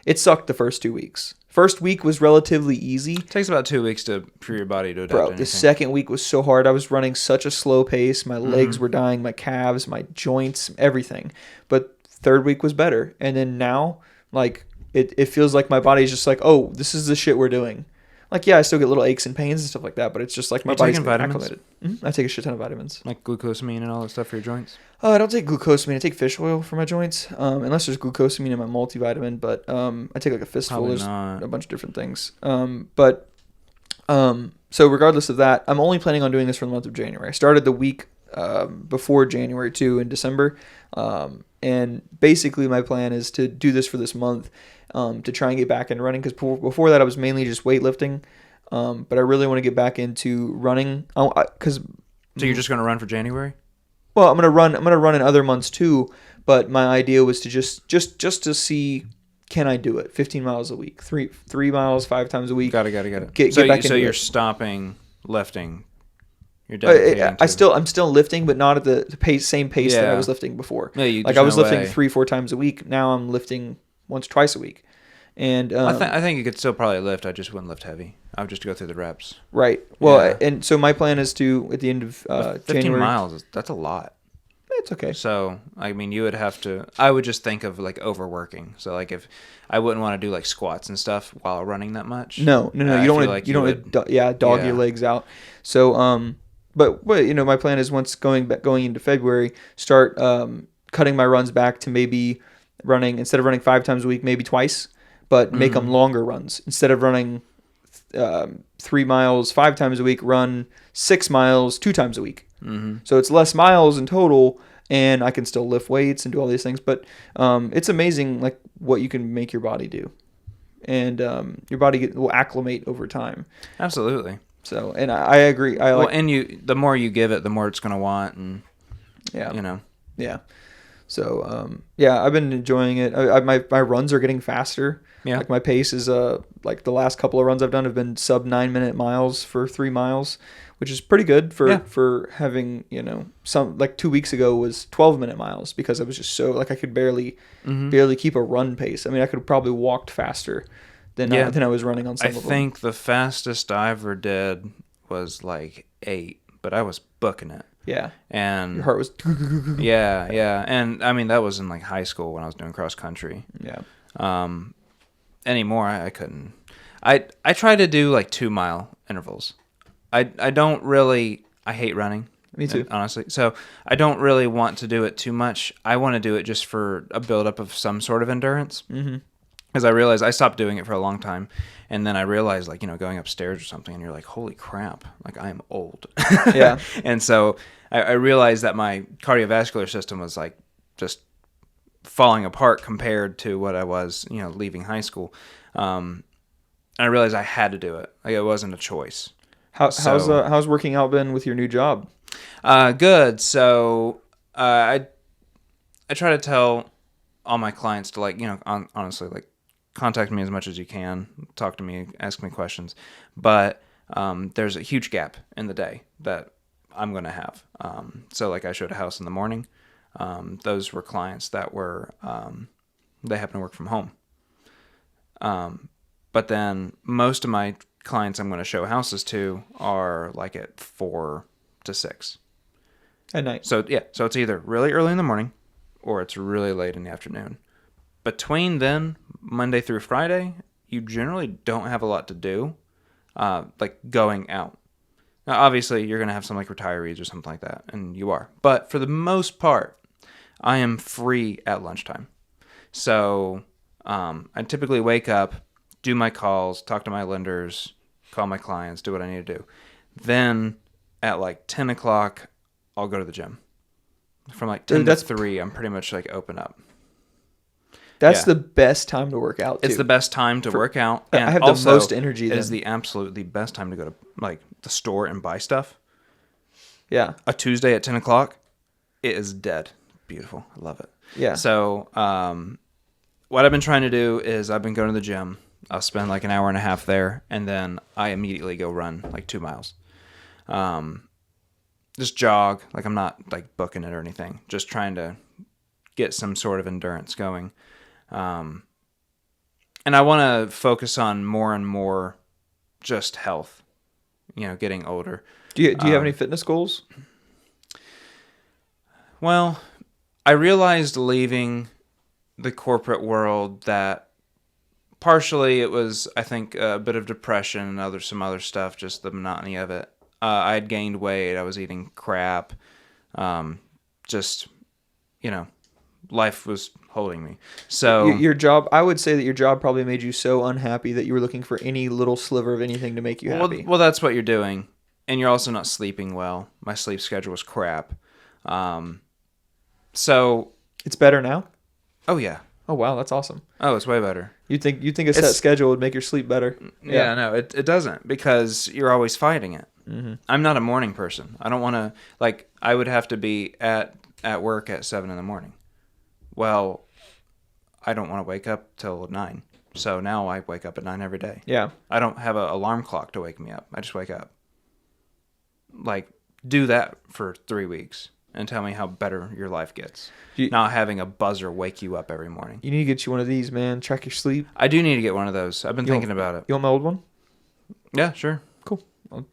it sucked the first 2 weeks. First week was relatively easy. It takes about 2 weeks for your body to adapt. Bro, the second week was so hard. I was running such a slow pace. My legs were dying, my calves, my joints, everything. But third week was better. And then now, like, it feels like my body is just like, oh, this is the shit we're doing. Like, yeah, I still get little aches and pains and stuff like that, but it's just like my body's acclimated. I take a shit ton of vitamins. Like glucosamine and all that stuff for your joints? I don't take glucosamine. I take fish oil for my joints, unless there's glucosamine in my multivitamin, but I take like a fistful. There's a bunch of different things. So regardless of that, I'm only planning on doing this for the month of January. I started the week before January 2 in December, and basically my plan is to do this for this month. To try and get back into running, because before that I was mainly just weightlifting, but I really want to get back into running. So you're just going to run for January? Well, I'm gonna run in other months too, but my idea was to just to see, can I do it? 15 miles a week, three miles 5 times a week. Got it. Get back so into you're it. stopping lifting. You're dedicating I'm still lifting, but not at the same pace that I was lifting before. Yeah, I was lifting 3-4 times a week. Now I'm lifting once, twice a week. And I think you could still probably lift. I just wouldn't lift heavy. I would just go through the reps. Right. Well, and so my plan is to, at the end of 15 January. miles, that's a lot. It's okay. So, I mean, you would have to, I would just think of like overworking. So like if I wouldn't want to do like squats and stuff while running that much. No. You don't want to, dog your legs out. So, but my plan is once going into February, start cutting my runs back to maybe running, instead of running 5 times a week, maybe twice, but make them longer runs. Instead of running 3 miles 5 times a week, run 6 miles 2 times a week. So it's less miles in total, and I can still lift weights and do all these things. But it's amazing like what you can make your body do, and your body will acclimate over time. Absolutely. So, and I agree. The more you give it, the more it's going to want, and yeah. So I've been enjoying it. My runs are getting faster. Yeah. Like my pace is like the last couple of runs I've done have been sub 9-minute miles for 3 miles, which is pretty good for having, some, like 2 weeks ago was 12-minute miles, because I was just so like I could barely keep a run pace. I mean, I could have probably walked faster than I was running on some of them. I think the fastest I ever did was like 8, but I was booking it. Yeah. And your heart was yeah. And I mean, that was in like high school when I was doing cross country. Yeah. Anymore I couldn't. I try to do like 2-mile intervals. I don't really, I hate running. Me too. Honestly. So I don't really want to do it too much. I want to do it just for a buildup of some sort of endurance. Because I realized I stopped doing it for a long time, and then I realized, like, going upstairs or something, and you're like, holy crap, like, I am old. Yeah. And so I realized that my cardiovascular system was, like, just falling apart compared to what I was, leaving high school. And I realized I had to do it. Like, it wasn't a choice. How's working out been with your new job? Good. So I try to tell all my clients to, like, honestly, like, contact me as much as you can, talk to me, ask me questions, but there's a huge gap in the day that I'm going to have. So like I showed a house in the morning. Those were clients that were, they happen to work from home. But then most of my clients I'm going to show houses to are like at 4 to 6 at night. So yeah, so it's either really early in the morning or it's really late in the afternoon. Between then, Monday through Friday, you generally don't have a lot to do, like going out. Now, obviously, you're going to have some like retirees or something like that, and you are. But for the most part, I am free at lunchtime. So I typically wake up, do my calls, talk to my lenders, call my clients, do what I need to do. Then at like 10 o'clock, I'll go to the gym. From like 10 to 3, I'm pretty much like open up. That's the best time to work out, too. It's the best time to work out. And I have the most energy then. It is the best time to go to like the store and buy stuff. Yeah. A Tuesday at 10 o'clock, it is dead. Beautiful. I love it. Yeah. So what I've been trying to do is I've been going to the gym. I'll spend like an hour and a half there, and then I immediately go run like 2 miles. Just jog. Like I'm not like booking it or anything. Just trying to get some sort of endurance going. And I want to focus on more and more just health, getting older. Do you have any fitness goals? Well, I realized leaving the corporate world that partially it was, I think, a bit of depression and some other stuff, just the monotony of it. I had gained weight. I was eating crap. Life was holding me. So your job, I would say that your job probably made you so unhappy that you were looking for any little sliver of anything to make you happy. Well, that's what you're doing. And you're also not sleeping well. My sleep schedule was crap. So it's better now? Oh yeah. Oh wow, that's awesome. Oh, it's way better. You think a set schedule would make your sleep better? Yeah, no, it doesn't, because you're always fighting it. Mm-hmm. I'm not a morning person. I don't want to, like, I would have to be at work at 7 a.m. Well, I don't want to wake up till 9. So now I wake up at 9 every day. Yeah. I don't have an alarm clock to wake me up. I just wake up. Like, do that for 3 weeks and tell me how better your life gets. Not having a buzzer wake you up every morning. You need to get you one of these, man. Track your sleep. I do need to get one of those. I've been thinking about it. You want my old one? Yeah, sure. Cool.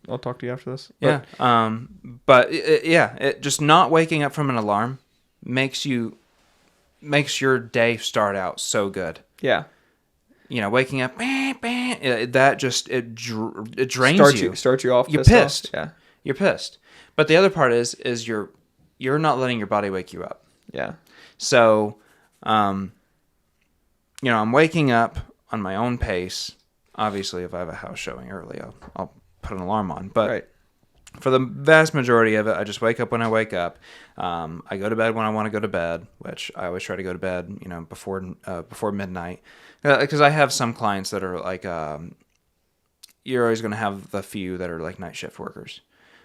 I'll talk to you after this. Yeah. But it just not waking up from an alarm makes your day start out so good. Yeah. Waking up, that just it drains you. Starts you off. You're pissed. Yeah. You're pissed. But the other part is you're not letting your body wake you up. Yeah. So, I'm waking up on my own pace. Obviously, if I have a house showing early, I'll put an alarm on. But right. For the vast majority of it, I just wake up when I wake up. I go to bed when I want to go to bed, which I always try to go to bed, before midnight. Because I have some clients that are like, you're always going to have the few that are like night shift workers.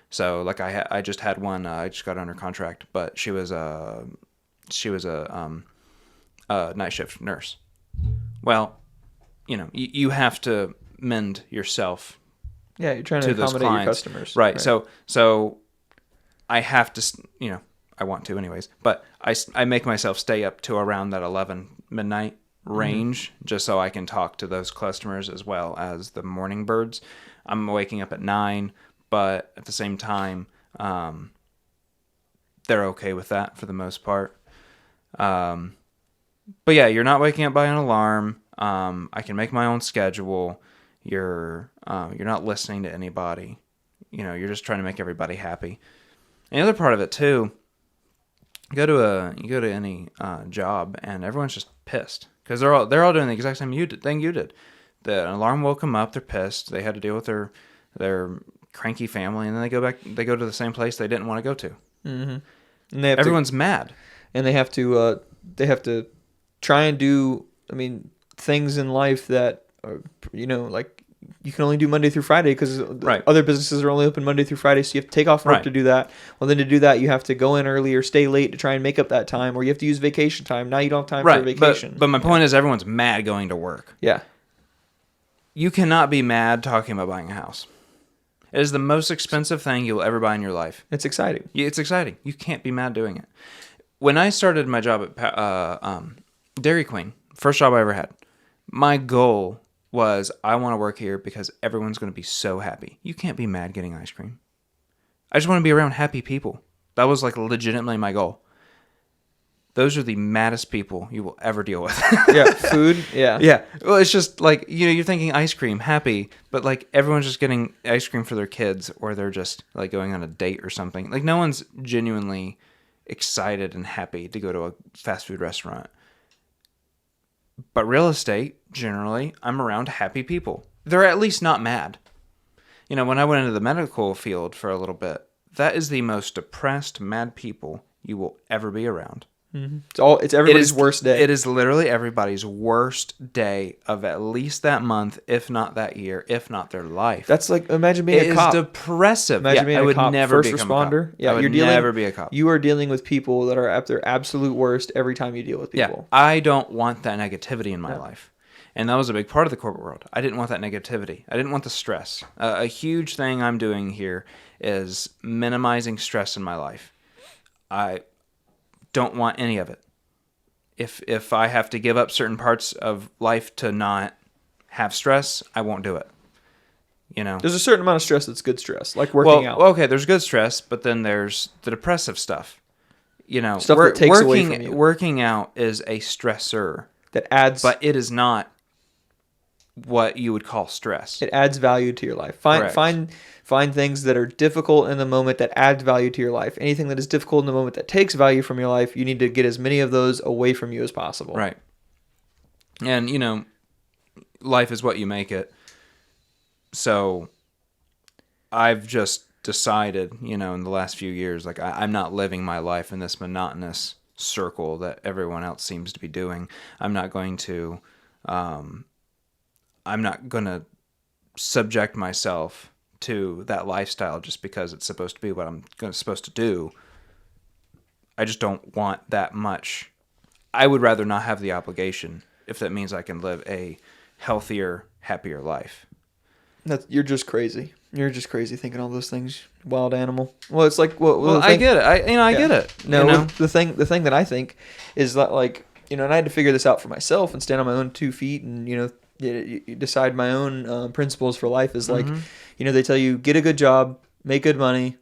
So like I just had one. I just got under contract, but she was a night shift nurse. Well, you have to mend yourself. Yeah, you're trying to accommodate your customers. Right. So I have to, I want to anyways, but I make myself stay up to around that 11 midnight range, just so I can talk to those customers as well as the morning birds. I'm waking up at 9, but at the same time, they're okay with that for the most part. But yeah, you're not waking up by an alarm. I can make my own schedule. You're not listening to anybody. You're just trying to make everybody happy. And the other part of it too, you go to any job and everyone's just pissed because they're all doing the exact same thing you did. The alarm woke them up. They're pissed. They had to deal with their cranky family, and then they go to the same place they didn't want to go to. Mm-hmm. And everyone's mad, and they have to try and do things in life that are, like you can only do Monday through Friday because other businesses are only open Monday through Friday, so you have to take off work to do that. Well, then to do that, you have to go in early or stay late to try and make up that time, or you have to use vacation time. Now you don't have time for vacation. But my point is, everyone's mad going to work. Yeah. You cannot be mad talking about buying a house. It is the most expensive thing you'll ever buy in your life. It's exciting. It's exciting. You can't be mad doing it. When I started my job at Dairy Queen, first job I ever had, my goal was I want to work here because everyone's going to be so happy. You can't be mad getting ice cream. I just want to be around happy people. That was like legitimately my goal. those are the maddest people you will ever deal with. Yeah, food. Yeah. Yeah. Well, it's just like, you're thinking ice cream, happy, but like everyone's just getting ice cream for their kids, or they're just like going on a date or something. Like no one's genuinely excited and happy to go to a fast food restaurant. But real estate, generally, I'm around happy people. They're at least not mad. When I went into the medical field for a little bit, that is the most depressed, mad people you will ever be around. Mm-hmm. It's everybody's worst day. It is literally everybody's worst day of at least that month, if not that year, if not their life. That's like, imagine being a cop. It is depressive. Imagine being I a would cop, never first become responder. A cop. Yeah, I would never be a cop. You are dealing with people that are at their absolute worst every time you deal with people. Yeah, I don't want that negativity in my life. And that was a big part of the corporate world. I didn't want that negativity. I didn't want the stress. A huge thing I'm doing here is minimizing stress in my life. I don't want any of it. If I have to give up certain parts of life to not have stress, I won't do it. There's a certain amount of stress that's good stress, like working out. Okay, there's good stress, but then there's the depressive stuff. Stuff that takes away from you. Working out is a stressor. That adds... But it is not what you would call stress. It adds value to your life. Find things that are difficult in the moment that add value to your life. Anything that is difficult in the moment that takes value from your life, you need to get as many of those away from you as possible. Right. And, life is what you make it. So I've just decided, in the last few years, like I'm not living my life in this monotonous circle that everyone else seems to be doing. I'm not going to subject myself to that lifestyle just because it's supposed to be what I'm supposed to do. I just don't want that much. I would rather not have the obligation if that means I can live a healthier, happier life. You're just crazy. You're just crazy thinking all those things. Wild animal. Well, it's like... I get it. I get it. No, the thing that I think is that, like, and I had to figure this out for myself and stand on my own 2 feet and, you decide my own principles for life is like, they tell you, get a good job, make good money,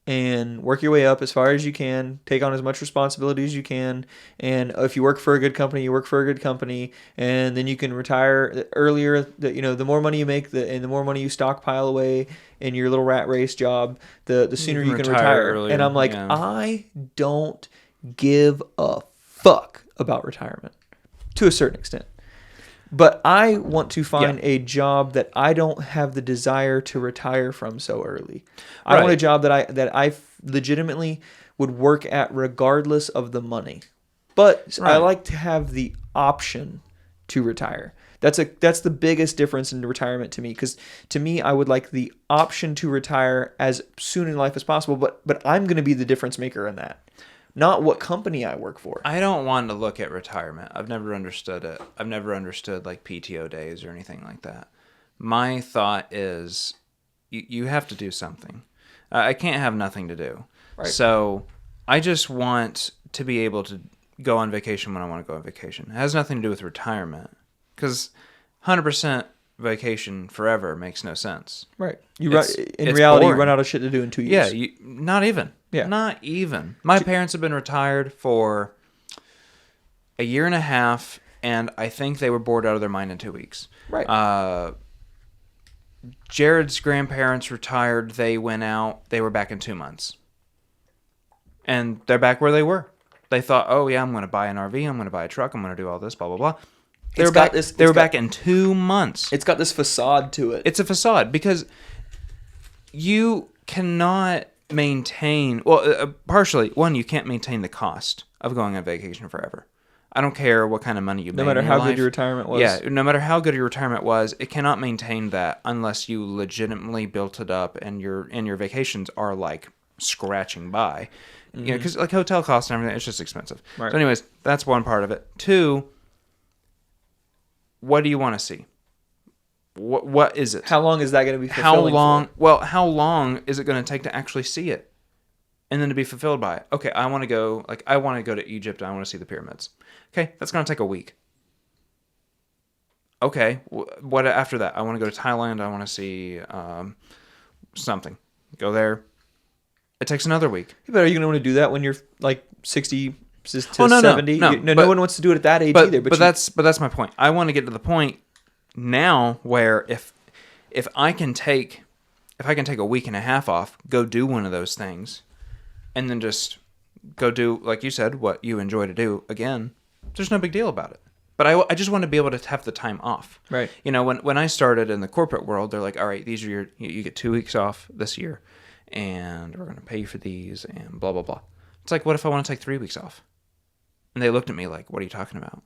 and work your way up as far as you can, take on as much responsibility as you can, and if you work for a good company, you work for a good company, and then you can retire earlier. The more money you make, and the more money you stockpile away in your little rat race job, the sooner you can retire. Earlier. And I'm like, I don't give a fuck about retirement to a certain extent. But I want to find a job that I don't have the desire to retire from so early. I want a job that I legitimately would work at regardless of the money. But I like to have the option to retire. That's the biggest difference in retirement to me, because to me, I would like the option to retire as soon in life as possible. But I'm going to be the difference maker in that. Not what company I work for. I don't want to look at retirement. I've never understood it. I've never understood like PTO days or anything like that. My thought is you have to do something. I can't have nothing to do. Right. So I just want to be able to go on vacation when I want to go on vacation. It has nothing to do with retirement, because 100% vacation forever makes no sense. Right. In reality, boring. You run out of shit to do in 2 years. Yeah, not even. Yeah. Not even. My parents have been retired for a year and a half, and I think they were bored out of their mind in 2 weeks. Right. Jared's grandparents retired. They went out. They were back in 2 months. And they're back where they were. They thought, oh, yeah, I'm going to buy an RV. I'm going to buy a truck. I'm going to do all this, blah, blah, blah. They were back in 2 months. It's got this facade to it. It's a facade because you cannot maintain... partially, one, you can't maintain the cost of going on vacation forever. I don't care what kind of money you make. No matter how good your retirement was. Yeah, no matter how good your retirement was, it cannot maintain that unless you legitimately built it up and your vacations are like scratching by. Mm-hmm. Because like hotel costs and everything, it's just expensive. Right. So anyways, that's one part of it. Two, what do you want to see? What is it? How long is that going to be fulfilling for? Well, how long is it going to take to actually see it? And then to be fulfilled by it. Okay, I want to go to Egypt. I want to see the pyramids. Okay, that's going to take a week. Okay, what after that? I want to go to Thailand. I want to see something. Go there. It takes another week. But are you going to want to do that when you're like 60, to no, 70. no, No but- one wants to do it at that age But either. but that's my point. I want to get to the point now where if I can take a week and a half off, go do one of those things, and then just go do, like you said, what you enjoy to do again, there's no big deal about it. But I just want to be able to have the time off. Right. You know, when I started in the corporate world, they're like, all right, these are you get 2 weeks off this year, and we're going to pay you for these, and blah, blah, blah. It's like, what if I want to take 3 weeks off? And they looked at me like, what are you talking about?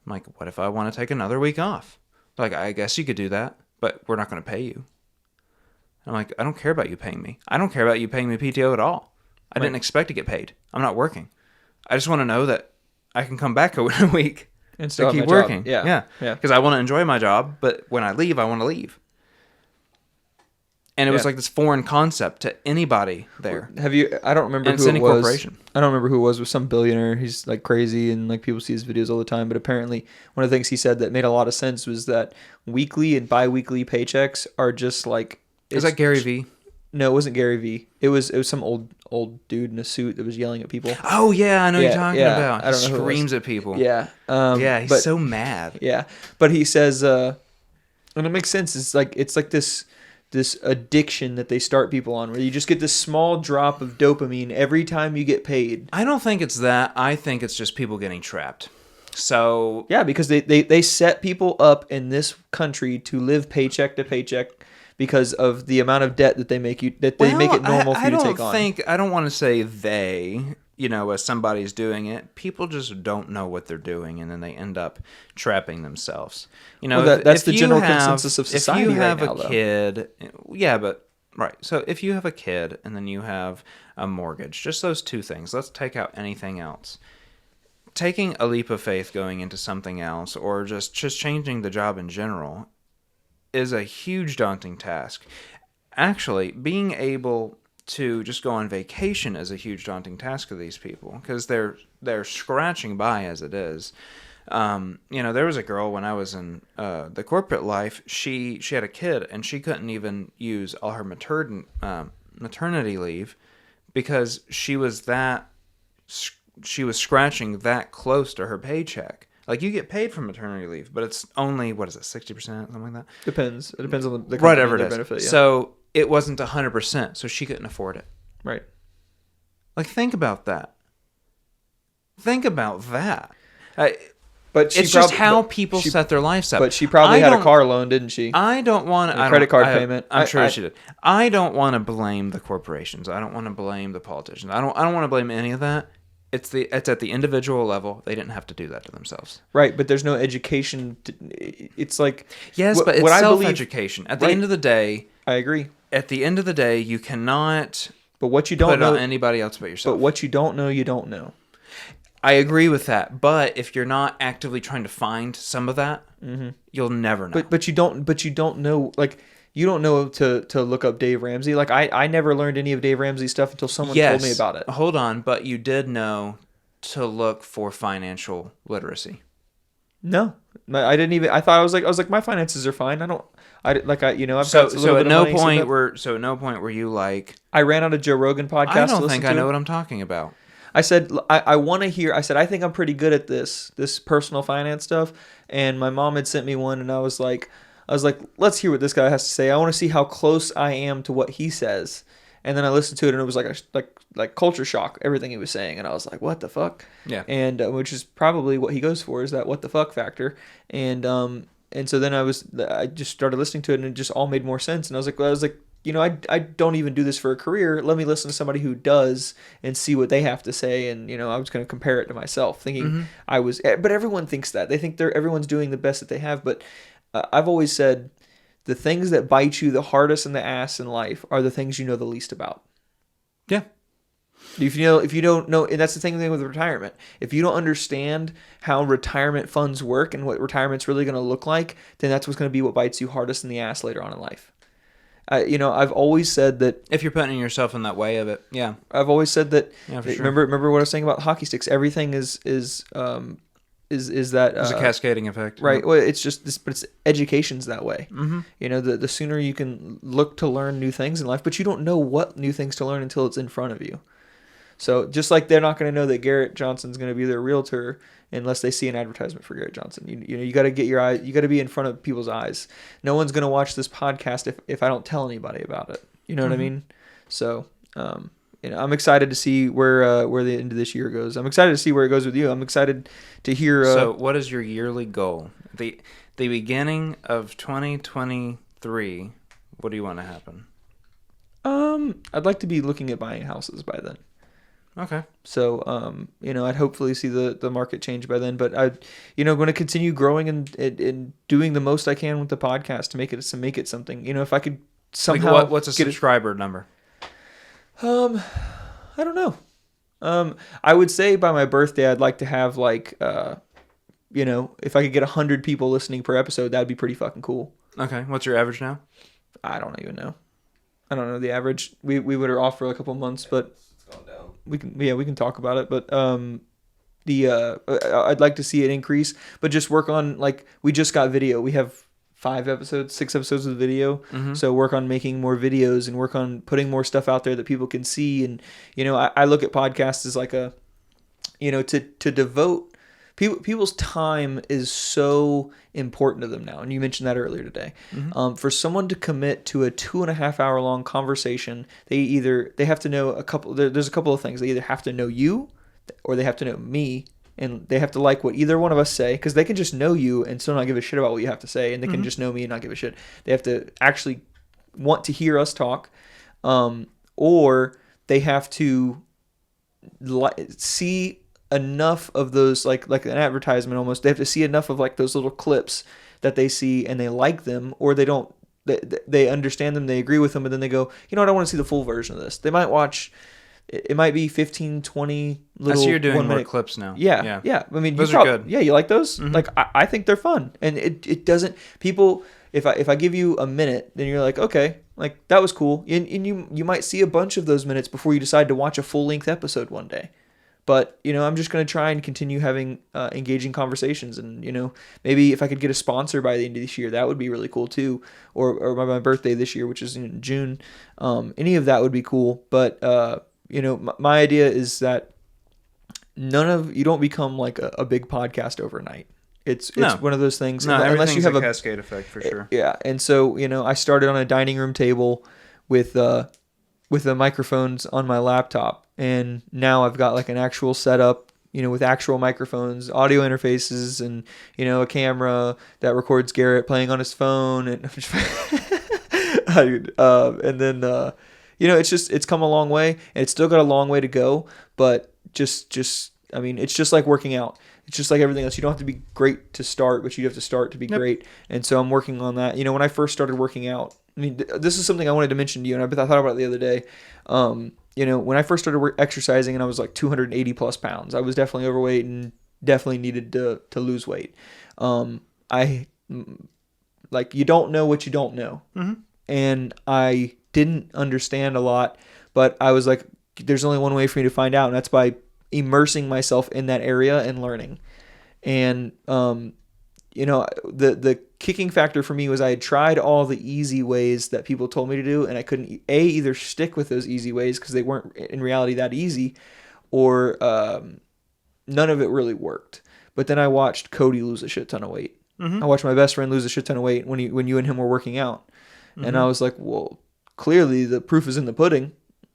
I'm like, what if I want to take another week off? They're like, I guess you could do that, but we're not going to pay you. I'm like, I don't care about you paying me. I don't care about you paying me PTO at all. I didn't expect to get paid. I'm not working. I just want to know that I can come back a week And still to have keep my job. working. Yeah. Because I want to enjoy my job, but when I leave, I want to leave. And it was like this foreign concept to anybody there. Have you? I don't remember And it's who any it was. corporation. I don't remember who it was. With some billionaire. He's like crazy, and like people see his videos all the time. But apparently, one of the things he said that made a lot of sense was that weekly and bi-weekly paychecks are just like. Is that Gary Vee? No, it wasn't Gary Vee. It was some old dude in a suit that was yelling at people. Oh yeah, I know you're talking about. I don't know He who it was. screams at people. Yeah. Yeah, he's so mad. Yeah, but he says, and it makes sense. It's like this addiction that they start people on, where you just get this small drop of dopamine every time you get paid. I don't think it's that. I think it's just people getting trapped. So Yeah, because they set people up in this country to live paycheck to paycheck because of the amount of debt that they make you make it normal for you to take on. I don't want to say they, as somebody's doing it. People just don't know what they're doing, and then they end up trapping themselves. That's if the you general have- consensus of society If you have right now, a though. kid, yeah, but right. So if you have a kid and then you have a mortgage, just those two things. Let's take out anything else. Taking a leap of faith going into something else, or just changing the job in general, is a huge daunting task. Actually, being able to just go on vacation is a huge daunting task for these people because they're scratching by as it is. There was a girl when I was in the corporate life. She had a kid and she couldn't even use all her maternity leave because she was scratching that close to her paycheck. Like, you get paid for maternity leave, but it's only, 60%, something like that? Depends. It depends on the company Whatever and it their is. benefit, yeah. So it wasn't 100%, so she couldn't afford it. Right. Like, think about that. But It's just how people set their lives up. But she probably had a car loan, didn't she? I don't want a credit card payment. I'm sure she did. I don't want to blame the corporations. I don't want to blame the politicians. I don't want to blame any of that. It's at the individual level. They didn't have to do that to themselves. Right, but there's no education. It's like Yes, but it's self-education. At the end of the day, I agree. At the end of the day, you cannot But what you don't put it know on anybody else but yourself. But what you don't know, you don't know. I agree with that. But if you're not actively trying to find some of that, you'll never know. But you don't know, like, you don't know to look up Dave Ramsey. Like, I never learned any of Dave Ramsey's stuff until someone told me about it. Hold on, but you did know to look for financial literacy. No, I didn't even. I was like, my finances are fine. I've got a little So bit at of no money point saved up. were you like, I ran out of Joe Rogan podcast. I don't think I know what I'm talking about. I said, I want to hear. I said, I think I'm pretty good at this personal finance stuff. And my mom had sent me one, and I was like, let's hear what this guy has to say. I want to see how close I am to what he says. And then I listened to it, and it was like culture shock, everything he was saying. And I was like, what the fuck? Yeah. And which is probably what he goes for, is that what the fuck factor. And so then I just started listening to it, and it just all made more sense. And I was like, I don't even do this for a career. Let me listen to somebody who does and see what they have to say. And, I was going to compare it to myself, thinking but everyone thinks that. They think everyone's doing the best that they have. But I've always said, the things that bite you the hardest in the ass in life are the things you know the least about. Yeah. If you don't know, and that's the thing with retirement. If you don't understand how retirement funds work and what retirement's really going to look like, then that's what's going to be what bites you hardest in the ass later on in life. I've always said that if you're putting yourself in that way of it, yeah. I've always said that. Yeah, for sure. Remember what I was saying about hockey sticks? Everything is that There's a cascading effect, right? Well, it's just this, but it's education's that way. Mm-hmm. The sooner you can look to learn new things in life, but you don't know what new things to learn until it's in front of you. So just like they're not going to know that Garrett Johnson's going to be their realtor unless they see an advertisement for Garrett Johnson. You know, you got to get your eyes, you got to be in front of people's eyes. No one's going to watch this podcast if I don't tell anybody about it. You know what I mean? So, you know, I'm excited to see where the end of this year goes. I'm excited to see where it goes with you. I'm excited to hear. So, what is your yearly goal? The beginning of 2023. What do you want to happen? I'd like to be looking at buying houses by then. Okay. So, you know, I'd hopefully see the market change by then. But I'm going to continue growing and doing the most I can with the podcast to make it something. You know, if I could somehow like what's a subscriber number? I don't know. I would say by my birthday, I'd like to have like, you know, if I could get 100 people listening per episode, that'd be pretty fucking cool. Okay. What's your average now? I don't even know. I don't know the average. We were off for a couple months, but It's gone down. we can talk about it. But I'd like to see it increase, but just work on, like, we just got video. We have 6 episodes of video. So work on making more videos and work on putting more stuff out there that people can see. And, you know, I look at podcasts as like a, you know, to devote people's time is so important to them now. And you mentioned that earlier today. For someone to commit to a 2.5 hour long conversation, they have to know there's a couple of things. They either have to know you or they have to know me. And they have to like what either one of us say, because they can just know you and still not give a shit about what you have to say. And they can just know me and not give a shit. They have to actually want to hear us talk. Or they have to see enough of those, like an advertisement almost. They have to see enough of like those little clips that they see and they like them, or they don't. They understand them, they agree with them, and then they go, you know what, I want to see the full version of this. They might watch. It might be 15, 20 little. I see you're doing 1 more minute clips now. Yeah. I mean, those are good. Yeah, you like those? Like, I think they're fun, and it doesn't. People, if I give you a minute, then you're like, okay, like that was cool, and you might see a bunch of those minutes before you decide to watch a full length episode one day. But, you know, I'm just going to try and continue having engaging conversations, and, you know, maybe if I could get a sponsor by the end of this year, that would be really cool too, or by my birthday this year, which is in June. Any of that would be cool, but. You know, my idea is that you don't become like a big podcast overnight. It's one of those things. No, unless you have a cascade effect for sure. Yeah, and so, you know, I started on a dining room table with the microphones on my laptop, and now I've got like an actual setup, you know, with actual microphones, audio interfaces, and, you know, a camera that records Garrett playing on his phone, and and then. You know, it's come a long way, and it's still got a long way to go, but I mean, it's just like working out. It's just like everything else. You don't have to be great to start, but you have to start to be great. And so I'm working on that. You know, when I first started working out, I mean, this is something I wanted to mention to you, and I thought about it the other day. You know, when I first started exercising and I was like 280 plus pounds, I was definitely overweight and definitely needed to lose weight. You don't know what you don't know. And I didn't understand a lot, but I was like, there's only one way for me to find out, and that's by immersing myself in that area and learning. And you know, the kicking factor for me was I had tried all the easy ways that people told me to do, and I couldn't either stick with those easy ways because they weren't in reality that easy, or none of it really worked. But then I watched Cody lose a shit ton of weight. I watched my best friend lose a shit ton of weight when you and him were working out. And I was like, well, clearly the proof is in the pudding.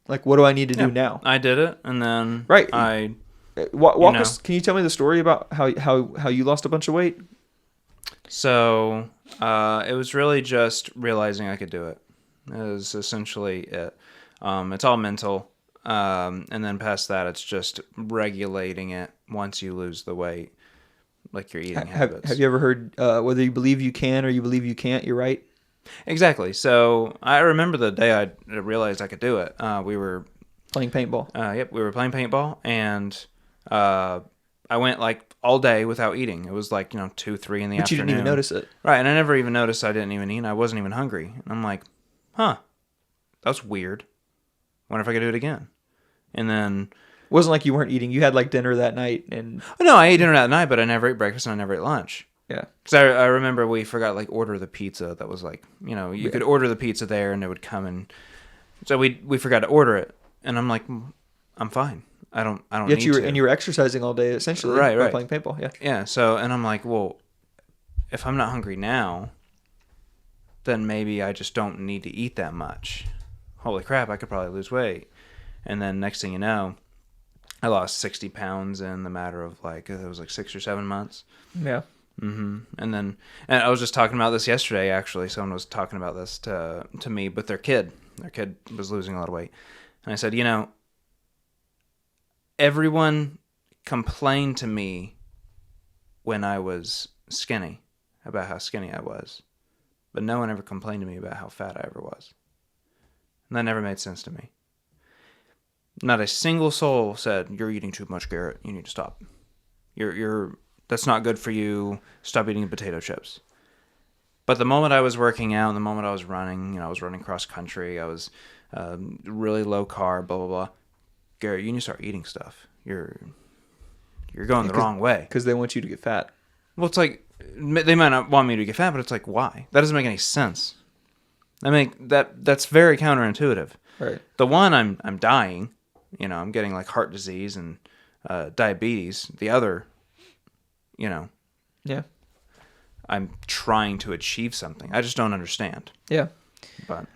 Like, what do I need to do now? I did it, and then right. Walk us. Can you tell me the story about how you lost a bunch of weight? So it was really just realizing I could do it. It was essentially it. It's all mental, and then past that, it's just regulating it once you lose the weight, like your eating habits. Have you ever heard whether you believe you can or you believe you can't, you're right? Exactly. So I remember the day I realized I could do it. We were playing paintball. Yep, we were playing paintball, and I went like all day without eating. It was like 2, 3 in the afternoon. But you didn't even notice it, right? And I never even noticed I didn't even eat. I wasn't even hungry. And I'm like, huh, that's weird. Wonder if I could do it again. And then it wasn't like you weren't eating. You had like dinner that night, and no, I ate dinner that night, but I never ate breakfast and I never ate lunch. Yeah. Because I remember we forgot order the pizza. That was you could order the pizza there and it would come, and so we forgot to order it. And I'm like, I'm fine. I don't Yet need to. And you were exercising all day essentially by playing paintball. Yeah. Yeah. So, and I'm like, well, if I'm not hungry now, then maybe I just don't need to eat that much. Holy crap, I could probably lose weight. And then next thing you know, I lost 60 pounds in the matter of it was 6 or 7 months. Yeah. And I was just talking about this yesterday, actually. Someone was talking about this to me with their kid. Their kid was losing a lot of weight. And I said, everyone complained to me when I was skinny about how skinny I was. But no one ever complained to me about how fat I ever was. And that never made sense to me. Not a single soul said, "You're eating too much, Garrett. You need to stop. That's not good for you. Stop eating potato chips." But the moment I was working out, and the moment I was running, I was running cross country. I was really low carb, blah blah blah. Garrett, you need to start eating stuff. You're going the wrong way. Because they want you to get fat. Well, it's like they might not want me to get fat, but it's like, why? That doesn't make any sense. I mean, that's very counterintuitive. Right. The one, I'm dying. I'm getting heart disease and diabetes. The other, Yeah. I'm trying to achieve something. I just don't understand. Yeah. But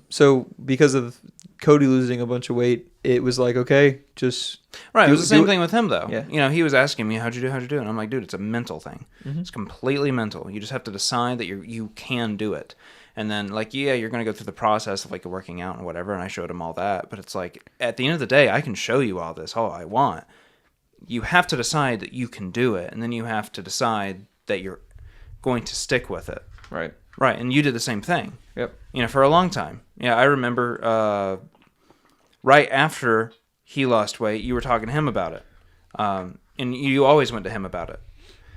so because of Cody losing a bunch of weight, it was like, okay, just right. It was the same thing with him though. Yeah. He was asking me, how'd you do? And I'm like, dude, it's a mental thing. Mm-hmm. It's completely mental. You just have to decide that you can do it. And then you're going to go through the process of working out and whatever. And I showed him all that, but it's at the end of the day, I can show you all this all I want. You have to decide that you can do it. And then you have to decide that you're going to stick with it. Right. Right. And you did the same thing. Yep. For a long time. Yeah. I remember, right after he lost weight, you were talking to him about it. And you always went to him about it.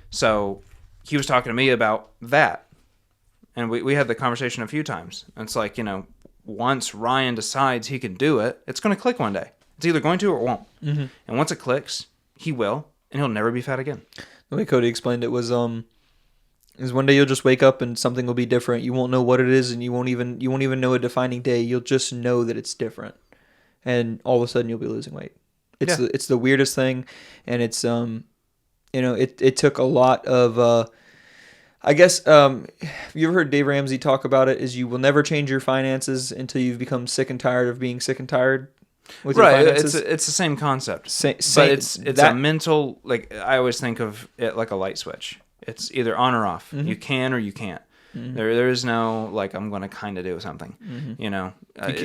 So he was talking to me about that. And we had the conversation a few times. And it's once Ryan decides he can do it, it's going to click one day. It's either going to or it won't. Mm-hmm. And once it clicks, he will, and he'll never be fat again. The way Cody explained it was one day you'll just wake up and something will be different. You won't know what it is, and you won't even know a defining day. You'll just know that it's different, and all of a sudden you'll be losing weight. It's the weirdest thing, and it's it took a lot of. I guess, have you ever heard Dave Ramsey talk about it? Is you will never change your finances until you've become sick and tired of being sick and tired with your finances. It's the same concept. But it's a mental, I always think of it like a light switch. It's either on or off. Mm-hmm. You can or you can't. Mm-hmm. There is no, I'm going to kind of do something. Mm-hmm. You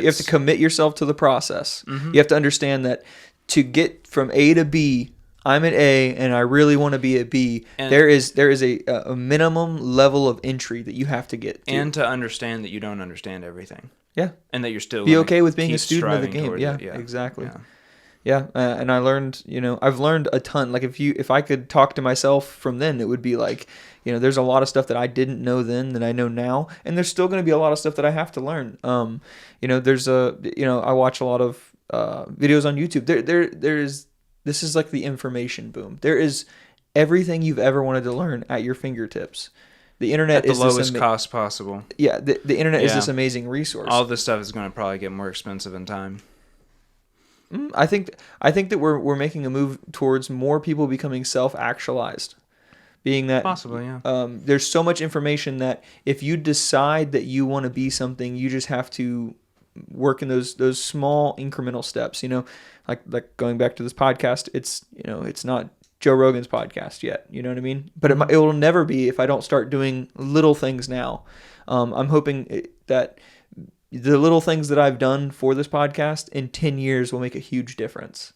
have to commit yourself to the process. Mm-hmm. You have to understand that to get from A to B, I'm at A and I really want to be at B. And there is a minimum level of entry that you have to get to. And to understand that you don't understand everything. Yeah. And that you're still be okay with being a student of the game. Yeah, exactly. Yeah. And I learned, I've learned a ton. If I could talk to myself from then, it would be there's a lot of stuff that I didn't know then that I know now, and there's still going to be a lot of stuff that I have to learn. There's I watch a lot of videos on YouTube. This is the information boom. There is everything you've ever wanted to learn at your fingertips. The internet is the lowest cost possible. Yeah, the internet is this amazing resource. All this stuff is going to probably get more expensive in time. I think that we're making a move towards more people becoming self-actualized. Being that possibly, yeah. There's so much information that if you decide that you want to be something, you just have to work in those small incremental steps. Like going back to this podcast, it's not Joe Rogan's podcast yet. You know what I mean? But it will never be if I don't start doing little things now. I'm hoping that the little things that I've done for this podcast in 10 years will make a huge difference.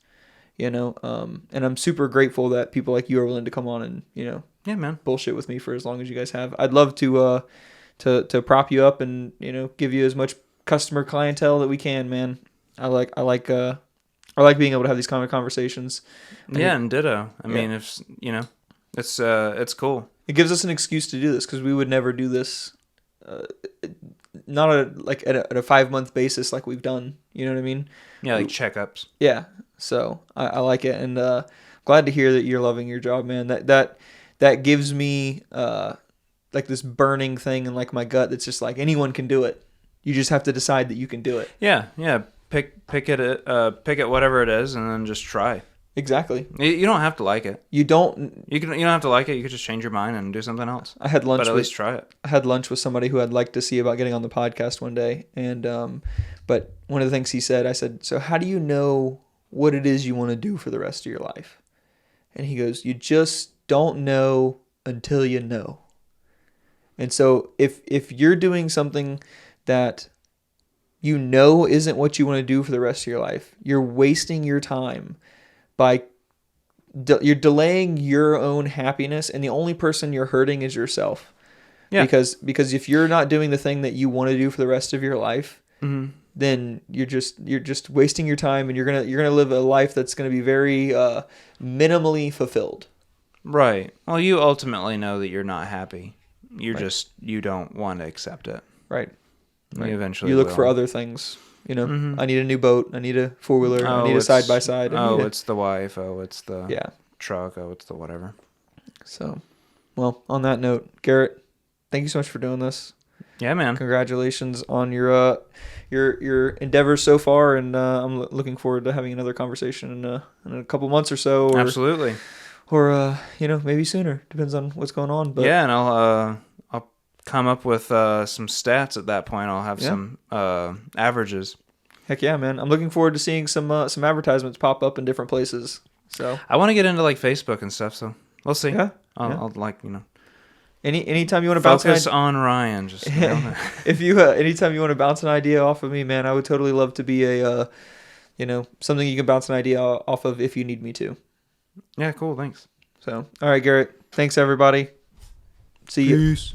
And I'm super grateful that people like you are willing to come on and yeah, man, bullshit with me for as long as you guys have. I'd love to prop you up and give you as much customer clientele that we can, man. I like being able to have these kind of conversations. And ditto. I mean, if it's cool. It gives us an excuse to do this because we would never do this, not at a 5-month basis like we've done. You know what I mean? Yeah, checkups. Yeah. So I like it, and glad to hear that you're loving your job, man. That gives me this burning thing in my gut that's just anyone can do it. You just have to decide that you can do it. Yeah. pick it whatever it is, and then just try. Exactly. You don't have to like it. You don't have to like it. You could just change your mind and do something else. I had lunch but at least try it. I had lunch with somebody who I'd like to see about getting on the podcast one day, and but one of the things he said, I said, "So how do you know what it is you want to do for the rest of your life?" And he goes, "You just don't know until you know." And so if you're doing something that you know isn't what you want to do for the rest of your life, you're wasting your time by you're delaying your own happiness, and the only person you're hurting is yourself. Yeah. Because if you're not doing the thing that you want to do for the rest of your life, then you're just wasting your time, and you're gonna live a life that's gonna be very minimally fulfilled. Right. Well, you ultimately know that you're not happy. You don't want to accept it. Right. You eventually you look will. for other things. You know, I need a new boat. I need a 4-wheeler. I need a side-by-side. It's the wife. It's the truck. It's the whatever. So, well, on that note, Garrett, thank you so much for doing this. Yeah, man. Congratulations on your endeavors so far, and I'm looking forward to having another conversation in a couple months or so. Absolutely. Or maybe sooner. Depends on what's going on. But yeah, and I'll come up with some stats at that point. I'll have some averages. Heck yeah, man! I'm looking forward to seeing some advertisements pop up in different places. So I want to get into like Facebook and stuff. So we'll see. Yeah, I'll anytime you want to bounce focus on Ryan. Just if you anytime you want to bounce an idea off of me, man, I would totally love to be a something you can bounce an idea off of if you need me to. Yeah, cool. Thanks. So all right, Garrett. Thanks everybody. See you. Peace.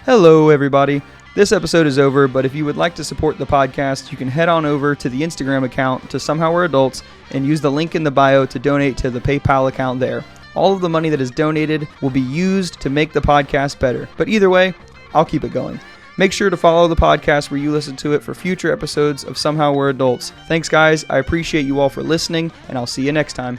Hello, everybody. This episode is over, but if you would like to support the podcast, you can head on over to the Instagram account to Somehow We're Adults and use the link in the bio to donate to the PayPal account there. All of the money that is donated will be used to make the podcast better. But either way, I'll keep it going. Make sure to follow the podcast where you listen to it for future episodes of Somehow We're Adults. Thanks, guys. I appreciate you all for listening, and I'll see you next time.